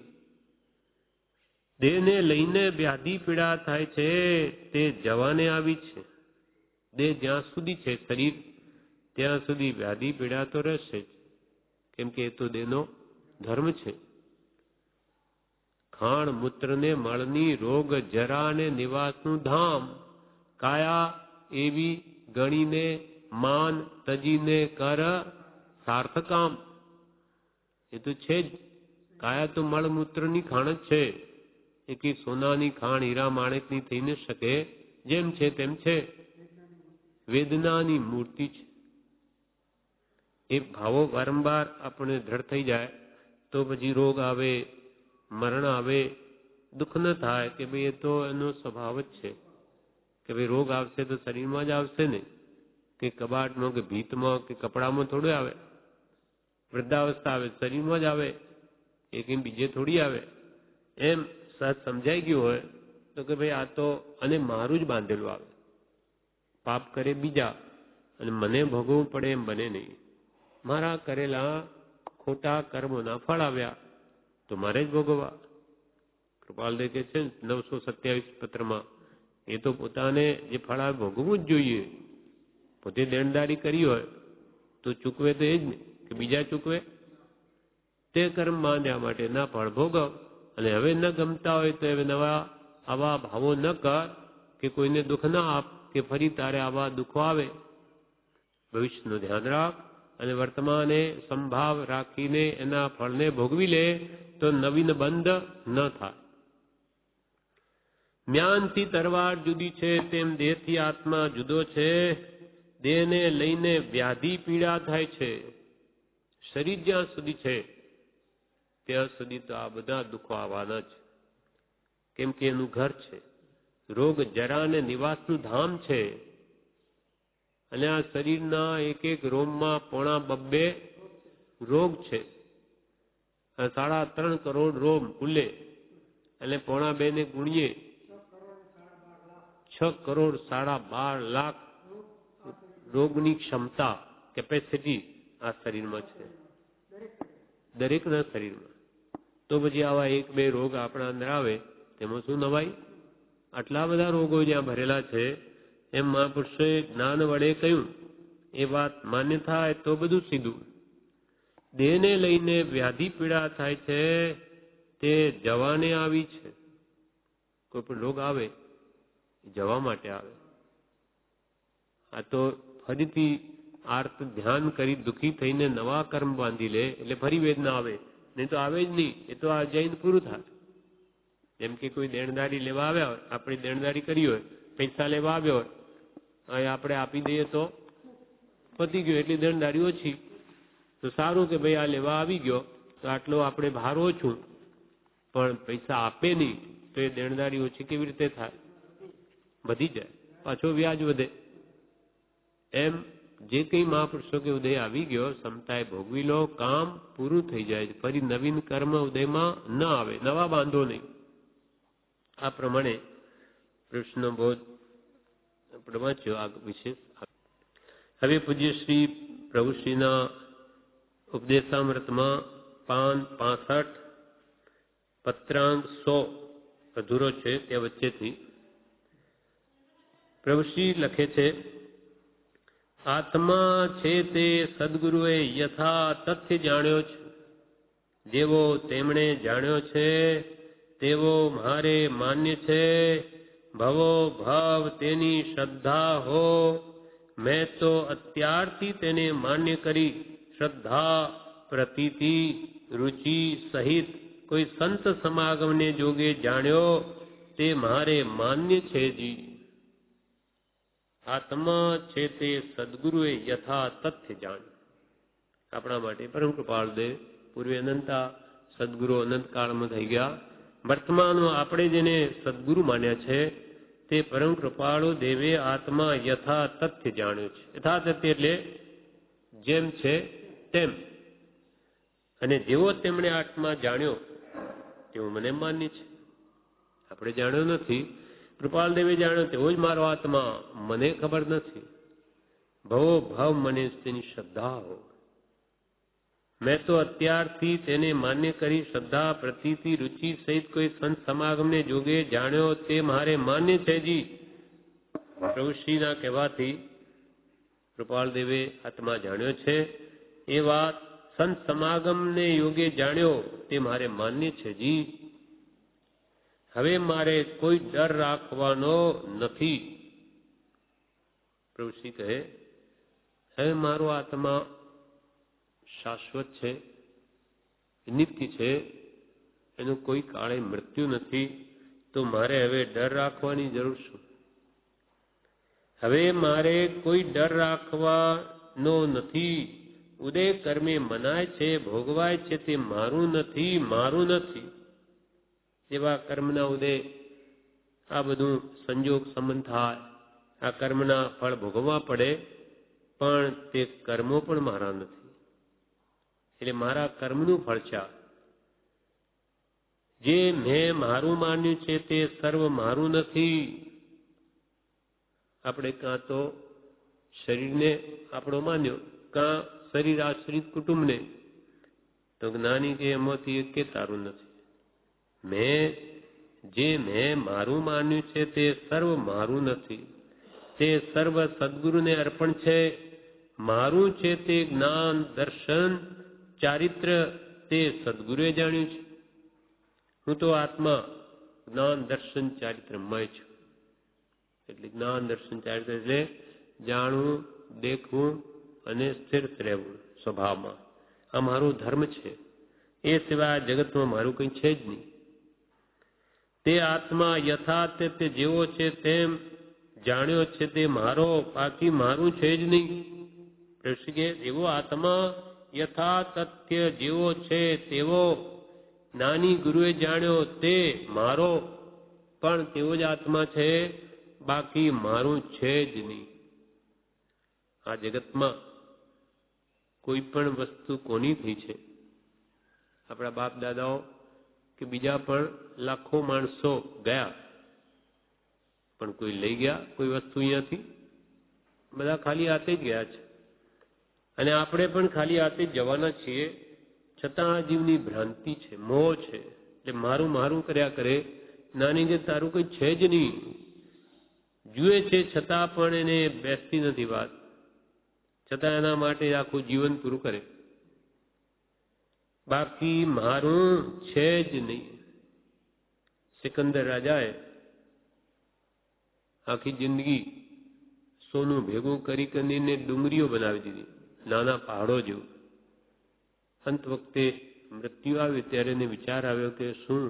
S1: દેહને લઈને વ્યાધિ પીડા થાય છે, તે જવાને આવી છે. દેહ જ્યાં સુધી છે શરીર, ત્યાં સુધી વ્યાધિ પીડા તો રહેશે જ, કેમ કે એ તો દેહનો ધર્મ છે. ખાણ મૂત્ર ને મળની રોગ જરા ને નિવાસનું ધામ, કાયા એવી ગણીને માન તજીને કર સાર્થકામ. એ તો છે જ. કાયા તો મળમૂત્રની ખાણ જ છે. એ કે સોનાની ખાણ હીરા માણેકની થઈ ન શકે. જેમ છે તેમ છે. વેદનાની મૂર્તિ છે. એ ભાવો વારંવાર આપણે દ્રઢ થઈ જાય તો પછી રોગ આવે, મરણ આવે, દુઃખ ન થાય કે ભાઈ એ તો એનો સ્વભાવ જ છે કે ભાઈ રોગ આવશે તો શરીરમાં જ આવશે ને, કે કબાટમાં કે ભીતમાં કે કપડામાં થોડું આવે. વૃદ્ધાવસ્થા આવે શરીરમાં જ આવે, એ કઈ બીજે થોડી આવે. એમ સહજ સમજાઈ ગયું હોય તો કે ભાઈ આ તો અને મારું જ બાંધેલું આવે. પાપ કરે બીજા અને મને ભોગવવું પડે એમ બને નહીં. મારા કરેલા ખોટા કર્મોના ફળ આવ્યા તો મારે જ ભોગવવા. કૃપાલદેવ કે છે 927 પત્રમાં, એ તો પોતાને જે ફળ આવે ભોગવવું જ જોઈએ. પોતે દેણદારી કરી હોય તો ચૂકવે તો એ જ ને, કે બીજા ચૂકવે. તે કર્મ બાંધ્યા માટે ના ફળ ભોગવ. અને હવે ન ગમતા હોય તો હવે નવા આવા ભાવો ન કર કે કોઈને દુઃખ ના આપ કે ફરી તારે આવા દુઃખો આવે. ભવિષ્યનું ધ્યાન રાખ અને વર્તમાને સંભાવ રાખીને એના ફળને ભોગવી લે તો નવીન બંધ ન થાય. જ્ઞાનથી તરવાર જુદી છે, તેમ દેહથી આત્મા જુદો છે. દેહને લઈને વ્યાધિ પીડા થાય છે. શરીર જ્યાં સુધી છે ત્યાં સુધી તો આ બધા દુઃખો આવવાના જ. કેમ કે એનું ઘર છે. રોગ જરા અને નિવાસનું ધામ છે. અને આ શરીરના એક એક રોમમાં 2.5 રોગ છે. 3.5 કરોડ રોમ કુલે અને 2.5 ને ગુણીએ 6 કરોડ 12.5 લાખ રોગની ક્ષમતા કેપેસિટી આ શરીરમાં છે, દરેકના શરીરમાં. તો પછી આવા 1-2 રોગ આપણા અંદર આવે તેમાં શું નવાઈ? આટલા બધા રોગો જ્યાં ભરેલા છે, એમ મહાપુરુષોએ જ્ઞાન વડે કહ્યું એ વાત માન્ય થાય તો બધું સીધું. દેહને લઈને વ્યાધિ પીડા થાય છે તે જવાને આવી છે. કોઈ પણ રોગ આવે જવા માટે આવે. આ તો ફરીથી આર્ત ધ્યાન કરી દુઃખી થઈને નવા કર્મ બાંધી લે એટલે ફરી વેદના આવે, નહીં તો આવે જ નહીં. એ તો આ જઈને પૂરું થાય. જેમ કે કોઈ દેણદારી લેવા આવ્યા હોય, આપણી દેણદારી કરી હોય, પૈસા લેવા આવ્યો હોય, અહીં આપણે આપી દઈએ તો પતી ગયો, એટલી દેણદારી ઓછી. તો સારું કે ભાઈ આ લેવા આવી ગયો તો આટલો આપણે ભાર ઓછું, પણ પૈસા આપે નહીં તો એ દેણદારી ઓછી કેવી રીતે થાય? વધી જાય, પાછો વ્યાજ વધે. એમ જે કંઈ મહાપુરુષો કે ઉદય આવી ગયો સમતાએ ભોગવી લો, કામ પૂરું થઈ જાય. ફરી નવીન કર્મ ઉદયમાં ન આવે, નવા બાંધો નહીં. આ પ્રમાણે કૃષ્ણ બોધ આપણે વાંચ્યો આ વિશેષ. હવે પૂજ્ય શ્રી પ્રભુશ્રીના ઉપદેશામૃતમાં પાન 65 પત્રાંક 100 અધૂરો છે, તે વચ્ચેથી પ્રભુશ્રી લખે છે, આત્મા છે તે સદગુરુએ યથા તથ્ય જાણ્યો છે. જેવો તેમણે જાણ્યો છે તેવો મારે માન્ય છે. ભવો ભાવ તેની શ્રદ્ધા હો. મેં તો અત્યારથી તેને માન્ય કરી. શ્રદ્ધા પ્રતીતિ રુચિ સહિત કોઈ સંત સમાગમને જોગે જાણ્યો તે મારે માન્ય છે જી. આત્મા છે તે સદગુરુએ યથા તથ્ય જાણ્યું. આપણા માટે પરમ કૃપાળદેવ પૂર્વે અનંતા સદગુરુ અનંતકાળમાં થઈ ગયા. વર્તમાનમાં આપણે જેને સદગુરુ માન્યા છે તે પરમ કૃપાળુ દેવે આત્મા યથા તથ્ય જાણ્યું છે. યથા તથ્ય એટલે જેમ છે તેમ, અને જેવો તેમણે આત્મા જાણ્યો તેવો મને માન્ય છે. આપણે જાણ્યો નથી, કૃપાલ દેવે જાણ્યો તેવો જ મારો આત્મા, મને ખબર નથી. ભવો ભાવ મને તેની શ્રદ્ધા હો. મેં તો અત્યારથી તેને માન્ય કરી. શ્રદ્ધા પ્રતીતિ રુચિ સહિત કોઈ સંત સમાગમને જોગે જાણ્યો તે મારે માન્ય છે જી. પ્રભુશ્રીના કહેવાથી કૃપાલ દેવે આત્મા જાણ્યો છે. એ વાત સંત સમાગમને યોગે જાણ્યો તે મારે માન્ય છે જી. હવે મારે કોઈ ડર રાખવાનો નથી. પ્રભુશ્રી કહે, હવે મારો આત્મા શાશ્વત છે, નિત્ય છે, એનું કોઈ કાળે મૃત્યુ નથી, તો મારે હવે ડર રાખવાની જરૂર શું? હવે મારે કોઈ ડર રાખવાનો નથી. ઉદય કર્મે મનાય છે, ભોગવાય છે, તે મારું નથી, મારું નથી. જેવા કર્મના ઉદય આ બધું સંજોગ સંબંધ થાય, આ કર્મના ફળ ભોગવવા પડે, પણ તે કર્મો પણ મારા નથી. એટલે મારા કર્મનું ફળ છે. જે મેં મારું માન્યું છે તે સર્વ મારું નથી. આપણે કાં તો શરીરને આપણો માન્યો, કાં શરીર આશ્રિત કુટુંબને, તો જ્ઞાની કે એમાંથી એક કે તારું નથી. મેં મારું માન્યું છે તે સર્વ મારું નથી. તે સર્વ સદગુરુને અર્પણ છે. મારું છે તે જ્ઞાન દર્શન ચારિત્ર તે સદગુરુએ જાણ્યું છે. હું તો આત્મા જ્ઞાન દર્શન ચારિત્રમય છું. એટલે જ્ઞાન દર્શન ચારિત્ર એટલે જાણવું, દેખવું અને સ્થિર રહેવું સ્વભાવમાં. આ મારો ધર્મ છે. એ સિવાય જગતમાં મારું કંઈ છે જ નહીં. તે આત્મા યથાર્થ તે જેવો છે તેમ જાણ્યો છે તે મારો, બાકી મારું છે જ નહીં. કે એવો આત્મા યથા તથ્ય જેવો છે તેવો જ્ઞાની ગુરુએ જાણ્યો તે મારો, પણ તેવો જ આત્મા છે, બાકી મારું છે જ નહીં. આ જગતમાં કોઈ પણ વસ્તુ કોની થઈ છે? આપણા બાપ દાદાઓ કે બીજા પણ લાખો માણસો ગયા, પણ કોઈ લઈ ગયા કોઈ વસ્તુ અહીંયાથી? બધા ખાલી હાથે જ ગયા છે. અને આપણે પણ ખાલી હાથે જ જવાના છીએ. છતાં આ જીવની ભ્રાંતિ છે, મોહ છે. એટલે મારું મારું કર્યા કરે. નાની જે તારું કંઈ છે જ નહીં. જુએ છે છતાં પણ એને બેસતી નથી વાત. છતાં એના માટે આખું જીવન પૂરું કરે. બાકી મારું છે જ નહીં. સિકંદર રાજાએ આખી જિંદગી સોનું ભેગું કરી કરીને ડુંગરીઓ બનાવી દીધી, નાના પહાડો જેવું. અંત વખતે મૃત્યુ આવ્યું ત્યારે એને વિચાર આવ્યો કે શું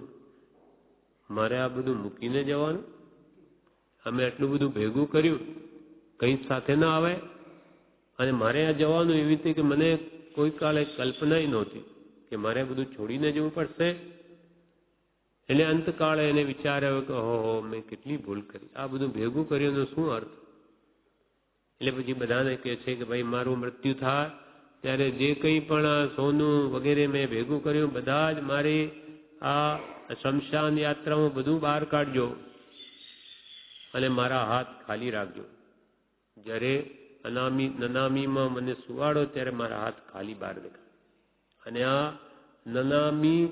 S1: મારે આ બધું મૂકીને જવાનું? અમે આટલું બધું ભેગું કર્યું, કંઈ સાથે ના આવે, અને મારે આ જવાનું એવી રીતે કે મને કોઈ કાલે કલ્પના નહોતી કે મારે બધું છોડીને જવું પડશે. એટલે અંતકાળે એને વિચાર આવ્યો કે ઓહો, મેં કેટલી ભૂલ કરી, આ બધું ભેગું કર્યુંનો શું અર્થ? એટલે પછી બધાને કહે છે કે ભાઈ મારું મૃત્યુ થાય ત્યારે જે કંઈ પણ સોનું વગેરે મેં ભેગું કર્યું બધા જ મારી આ શમશાન યાત્રામાં બધું બહાર કાઢજો અને મારા હાથ ખાલી રાખજો. જ્યારે નનામીમાં મને સુવાડો ત્યારે મારા હાથ ખાલી બહાર દેખાય. અને આ નનામી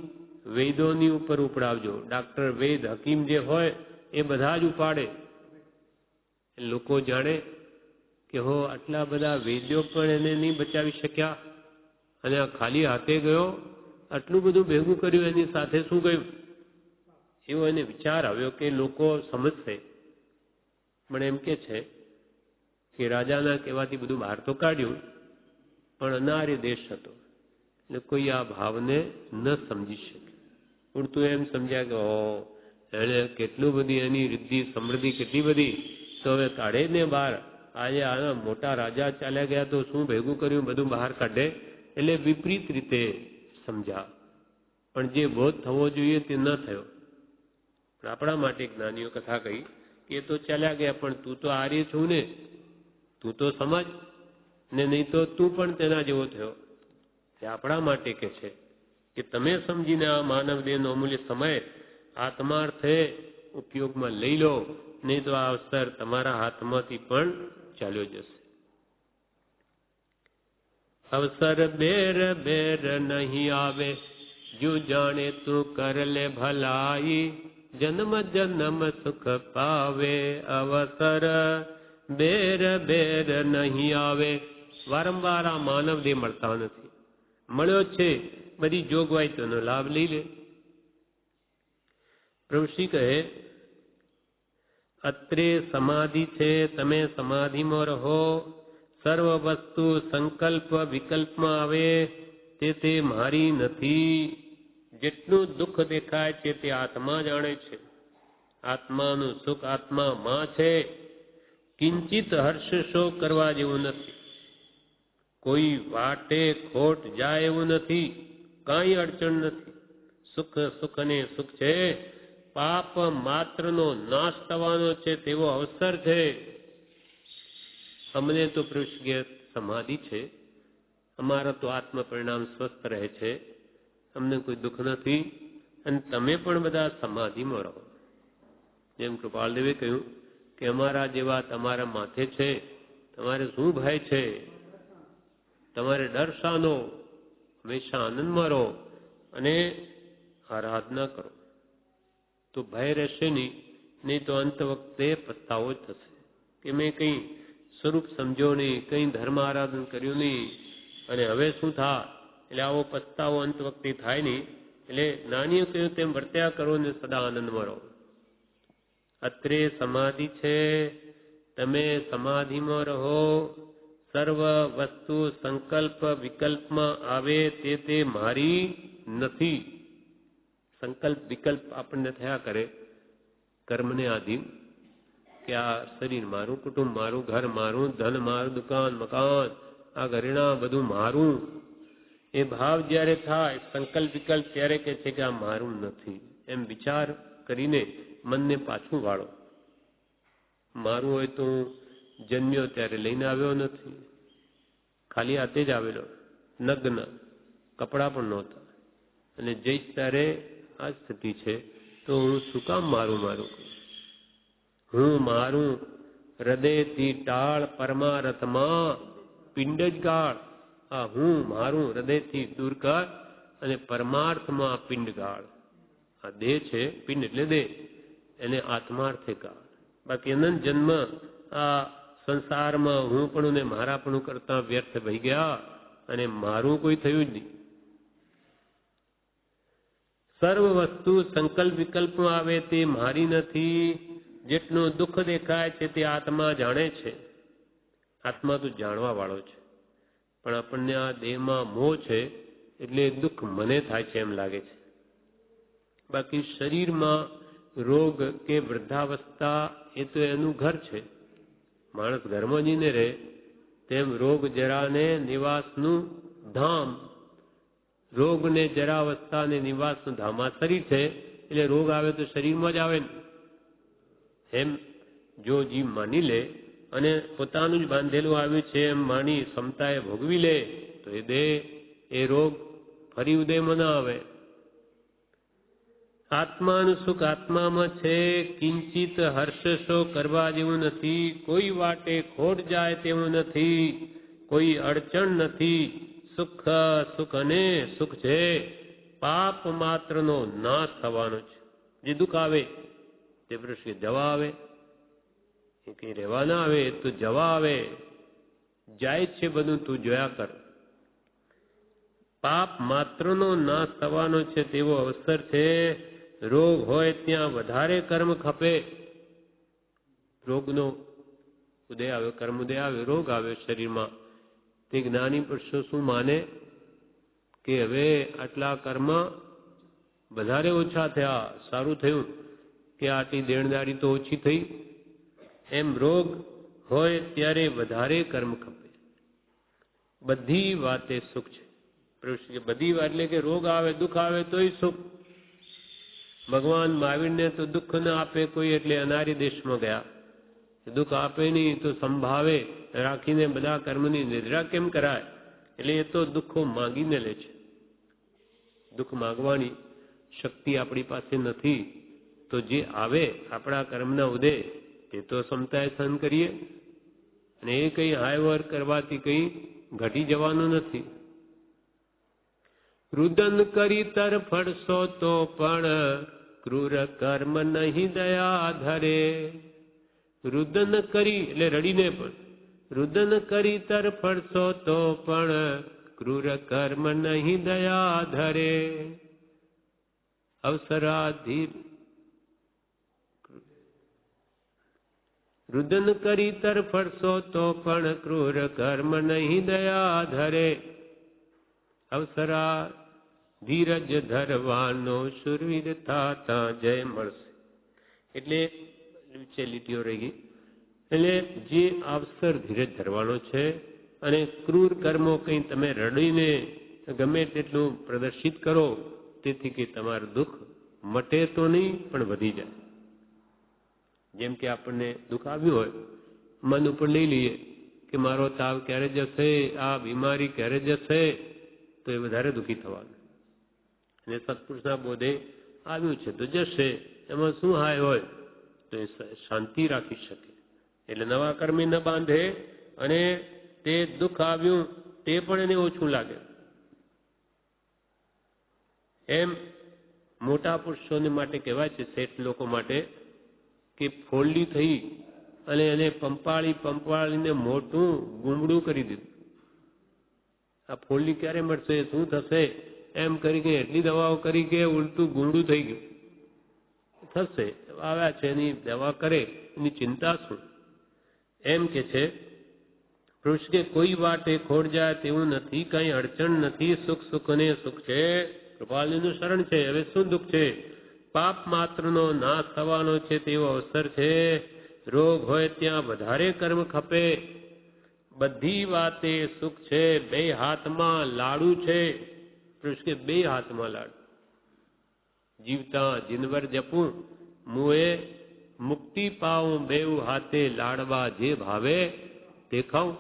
S1: વેદોની ઉપર ઉપડાવજો. ડાક્ટર વેદ હકીમ જે હોય એ બધા જ ઉપાડે. લોકો જાણે કે હો આટલા બધા વેદ્યો પણ એને નહીં બચાવી શક્યા, અને આ ખાલી હાથે ગયો, આટલું બધું ભેગું કર્યું એની સાથે શું ગયું? એવો એને વિચાર આવ્યો કે લોકો સમજશે. પણ એમ કે છે કે રાજાના કહેવાથી બધું બહાર તો કાઢ્યું, પણ અનાર્ય દેશ હતો એટલે કોઈ આ ભાવને ન સમજી શકે. ઉડતું એમ સમજ્યા કે હો એને કેટલું બધી એની રિદ્ધિ સમૃદ્ધિ કેટલી બધી, તો હવે કાઢે ને બહાર. આજે આના મોટા રાજા ચાલ્યા ગયા તો શું ભેગું કર્યું બધું બહાર કાઢે. એટલે વિપરીત રીતે સમજ્યા, પણ જે બોધ થવો જોઈએ તે ન થયો. પણ આપણા માટે જ્ઞાનીઓ કથા કહી કે એ તો ચાલ્યા ગયા, પણ તું તો આર્ય છું ને, તું તો સમજ ને, નહીં તો તું પણ તેના જેવો થયો. તે આપણા માટે કે છે કે તમે સમજીને આ માનવ દેહનો અમૂલ્ય સમય આત્માર્થે ઉપયોગમાં લઈ લો, નહીં તો આ અવસર તમારા હાથમાંથી પણ ચાલ્યો જશે. અવસર બેર બેર નહીં આવે, જો જાણે તું કર લે ભલાઈ, જન્મ જન્મ સુખ પાવે. અવસર બેર બેર નહીં આવે. વારંવાર આ માનવ દેહ મળતા નથી. મળ્યો છે બધી જોગવાઈ તેનો લાભ લઈ લે. પ્રભુશ્રી કહે અત્રે સમાધિ છે, તમે સમાધિમાં રહો. સર્વ વસ્તુ સંકલ્પ વિકલ્પમાં આવે તે મારી નથી. જેટલું દુઃખ દેખાય છે તે આત્મા જાણે છે. આત્માનું સુખ આત્મામાં છે. કિંચિત હર્ષ શોક કરવા જેવું નથી. કોઈ વાટે ખોટ જાય એવું નથી. કાંઈ અડચણ નથી. સુખ સુખ અને સુખ છે. પાપ માત્રનો નાશ થવાનો છે તેવો અવસર છે. અમને તો પૃષ્ઠ સમાધિ છે, અમારા તો આત્મ પરિણામ સ્વસ્થ રહે છે, અમને કોઈ દુઃખ નથી, અને તમે પણ બધા સમાધિમાં રહો. જેમ કૃપાલદેવે કહ્યું કે અમારા જેવા તમારા માથે છે, તમારે શું ભય છે? તમારે ડર શાનો? હંમેશા આનંદમાં રહો અને આરાધના કરો તો ભય રહેશે નહીં તો અંત વખતે પસ્તાવો જ થશે કે મેં કંઈ સ્વરૂપ સમજ્યો નહીં, કંઈ ધર્મ આરાધન કર્યું નહીં, અને હવે શું થા? એટલે આવો પસ્તાવો અંત વખતે થાય નહીં. એટલે નાનીઓ કહ્યું તેમ વર્ત્યા કરો ને સદા આનંદમાં રહો. અત્રે સમાધિ છે, તમે સમાધિમાં રહો. સર્વ વસ્તુ સંકલ્પ વિકલ્પમાં આવે તે મારી નથી. સંકલ્પ વિકલ્પ આપણને થયા કરે કર્મને આધીન, કે આ શરીર મારું, કુટુંબ મારું, ઘર મારું, ધન મારું, દુકાન મકાન, આ ઘરેણા બધું મારું. એ ભાવ જ્યારે થાય સંકલ્પ વિકલ્પ ત્યારે કે છે કે આ મારું નથી. એમ વિચાર કરીને મનને પાછું વાળો. મારું હોય તો હું જન્મ્યો ત્યારે લઈને આવ્યો નથી, ખાલી હાથે જ આવેલો, નગ્ન, કપડાં પણ નહોતા, અને જઈશ ત્યારે આ સ્થિતિ છે, તો હું શું કામ મારું કરું? હું મારું હૃદયથી ટાળ પરમારથમાં પિંડ જ ગાળ. આ હું મારું હૃદયથી દૂર કર અને પરમાર્થમાં પિંડ ગાળ. આ દેહ છે, પિંડ એટલે દેહ, એને આત્માર્થે ગાળ. બાકી અનંત જન્મ આ સંસારમાં હું પણ ને મારા પણ કરતા વ્યર્થ થઈ ગયા અને મારું કોઈ થયું જ નહીં. સર્વ વસ્તુ સંકલ્પ વિકલ્પમાં આવે તે મારી નથી. જેટલું દુઃખ દેખાય છે તે આત્મા જાણે છે. આત્મા તો જાણવા વાળો છે, પણ આપણને આ દેહમાં મોહ છે એટલે દુઃખ મને થાય છે એમ લાગે છે. બાકી શરીરમાં રોગ કે વૃદ્ધાવસ્થા એ તો એનું ઘર છે. માણસ ઘરમાં જઈને રહે તેમ રોગ જરાને નિવાસનું ધામ. રોગ ને જરાવસ્થા ને નિવાસનું ધામ આ શરીર છે, એટલે રોગ આવે તો શરીરમાં જ આવે ને. એમ જો જીવ માની લે અને પોતાનું જ બાંધેલું આવ્યું છે એમ માની ક્ષમતાએ ભોગવી લે તો એ દેહ એ રોગ ફરી ઉદયમાં ન આવે. આત્માનું સુખ આત્મામાં છે, કિંચિત હર્ષશો કરવા જેવું નથી. કોઈ વાટે ખોટ જાય તેવું નથી, કોઈ અડચણ નથી. સુખ સુખ અને સુખ છે, પાપ માત્રનો નાશ થવાનો છે. જે દુઃખ આવે તે પ્રશ્ન જવા આવે, એ કઈ રહેવા ના આવે તો જવા આવે. જાય છે બધું તું જોયા કર. પાપ માત્રનો નાશ થવાનો છે તેવો અવસર છે. રોગ હોય ત્યાં વધારે કર્મ ખપે. રોગનો ઉદય આવ્યો, કર્મ ઉદય આવ્યો, રોગ આવ્યો શરીરમાં, તે જ્ઞાની પુરુષો શું માને કે હવે આટલા કર્મ વધારે ઓછા થયા, સારું થયું કે આટલી દેણદારી તો ઓછી થઈ. એમ રોગ હોય ત્યારે વધારે કર્મ ખપે. બધી વાતે સુખ છે. બધી વાત એટલે કે રોગ આવે દુઃખ આવે તોય સુખ. ભગવાન મહાવીરને તો દુઃખ ન આપે કોઈ એટલે અનારી દેશમાં ગયા. દુઃખ આપે નહીં તો સંભાવે રાખીને બધા કર્મની નિદ્રા કેમ કરાય? એટલે એ તો દુઃખો માંગીને લે છે. દુઃખ માંગવાની શક્તિ આપણી પાસે નથી, તો જે આવે આપણા કર્મના ઉદય તે તો ક્ષમતાએ સહન કરીએ, અને એ કંઈ હાયવર કરવાથી કંઈ ઘટી જવાનું નથી. રુદન કરી તરફડશો તો પણ ક્રૂર કર્મ નહીં દયા ધરે. રુદન કરી એટલે રડીને પણ, રુદન કરી તરફડશો તો પણ ક્રૂર કર્મ નહીં દયા ધરે. અવસરાધીર રુદન કરી તરફડશો તો પણ ક્રૂર કર્મ નહીં દયા ધરે. અવસરા ધીરજ ધરવાનો શુરવીર થાતા જય મળશે. એટલે નીચે લીટીઓ રહી ગઈ. એટલે જે અવસર ધીરજ ધરવાનો છે, અને ક્રૂર કર્મો કંઈ તમે રડીને ગમે તેટલું પ્રદર્શિત કરો તેથી કે તમારું દુઃખ મટે તો નહીં પણ વધી જાય. જેમ કે આપણને દુઃખ આવ્યું હોય, મન ઉપર લઈ લઈએ કે મારો તાવ ક્યારે જશે, આ બીમારી ક્યારે જશે, તો એ વધારે દુઃખી થવાનું. અને સત્પુરુષના બોધે આવ્યું છે તો જશે, એમાં શું હાય હોય, તો એ શાંતિ રાખી શકે. એટલે નવા કર્મી ન બાંધે, અને તે દુઃખ આવ્યું તે પણ એને ઓછું લાગે. એમ મોટા પુરુષોને માટે કહેવાય છે, શેઠ લોકો માટે, કે ફોલ્લી થઈ અને એને પંપાળીને મોટું ગુમડું કરી દીધું. આ ફોલ્લી ક્યારે મળશે, શું થશે, એમ કરી કે એટલી દવાઓ કરી કે ઉલટું ગુમડું થઈ ગયું. થશે, આવ્યા છે એની દવા કરે, એની ચિંતા શું? એમ કે છે પુરુષ કે કોઈ વાટે ખોટ જાય તેવું નથી, કઈ અડચણ નથી. સુખ સુખ ને સુખ છે, કૃપાલજીનું શરણ છે. હવે શું દુઃખ છે? પાપ માત્રનો નાશ થવાનો છે તેવો અવસર છે. રોગ હોય ત્યાં વધારે કર્મ ખપે. બધી વાતે સુખ છે, બે હાથમાં લાડુ છે. પુરુષ કે બે હાથમાં લાડુ. જીવતા જીનવર જપું મુએ મુક્તિ પાઉં બેઉ હાથે લાડવા જે ભાવે તે ખાઉં.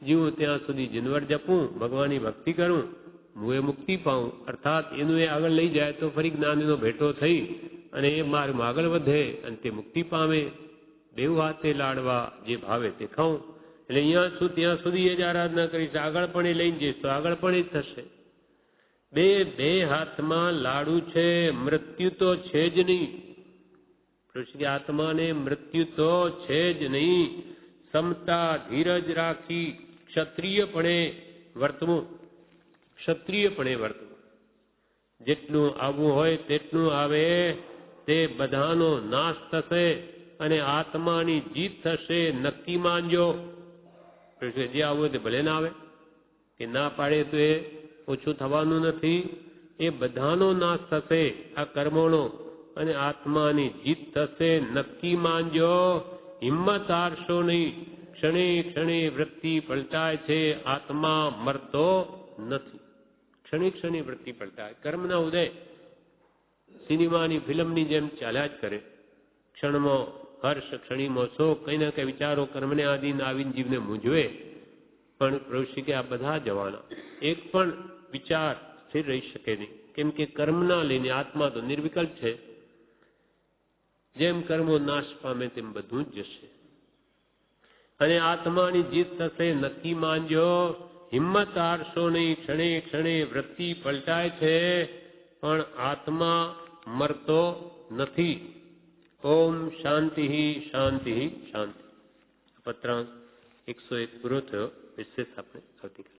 S1: જીવું ત્યાં સુધી જીનવર જપું, ભગવાનની ભક્તિ કરું, મુએ મુક્તિ પાઉં, અર્થાત એનું એ આગળ લઈ જાય તો ફરી જ્ઞાનીનો ભેટો થઈ અને એ માર્ગમાં આગળ વધે અને તે મુક્તિ પામે. બેઉ હાથે લાડવા જે ભાવે તે ખાઉં. એટલે અહીંયા છું ત્યાં સુધી એ જ આરાધના કરીશ, આગળ પણ એ લઈને જઈશ તો આગળ પણ એ જ થશે. બે હાથમાં લાડુ છે, મૃત્યુ તો છે જ નહીં. આત્માને મૃત્યુ તો છે જ નહીં. સમતા ધીરજ રાખી ક્ષત્રિયપણે વર્તવું. ક્ષત્રિયપણે વર્તવું. જેટલું આવવું હોય તેટલું આવે, તે બધાનો નાશ થશે અને આત્માની જીત થશે, નક્કી માનજો. જે આવવું હોય તે ભલે ના આવે, કે ના પાડે તો એ ઓછું થવાનું નથી. એ બધાનો નાશ થશે આ કર્મોનો અને આત્માની જીત થશે, નક્કી માનજો. હિંમત હારશો નહીં. ક્ષણે ક્ષણે વૃત્તિ પલટાય છે, આત્મા મરતો નથી. ક્ષણે ક્ષણે વૃત્તિ પલટાય. કર્મના ઉદય સિનેમાની ફિલ્મની જેમ ચાલ્યા જ કરે. ક્ષણમાં હર્ષ, ક્ષણીમાં શોક, કઈ ના કઈ વિચારો કર્મને આધીન આવીને જીવને મૂંઝવે. પણ પ્રભુ કે આ બધા જવાના. એક પણ વિચાર સ્થિર રહી શકે નહીં. કેમ કે કર્મના લઈને આત્મા તો નિર્વિકલ્પ છે. જેમ કર્મો નાશ પામે તેમ બધું જ જશે અને આત્માની જીત થશે, નક્કી માનજો. હિંમત હારશો નહીં. ક્ષણે ક્ષણે વૃત્તિ પલટાય છે પણ આત્મા મરતો નથી. ઓમ શાંતિ શાંતિ શાંતિ. પત્રાંક 101 પૂરો થયો. વિશેષ આપણે આવતીકાલે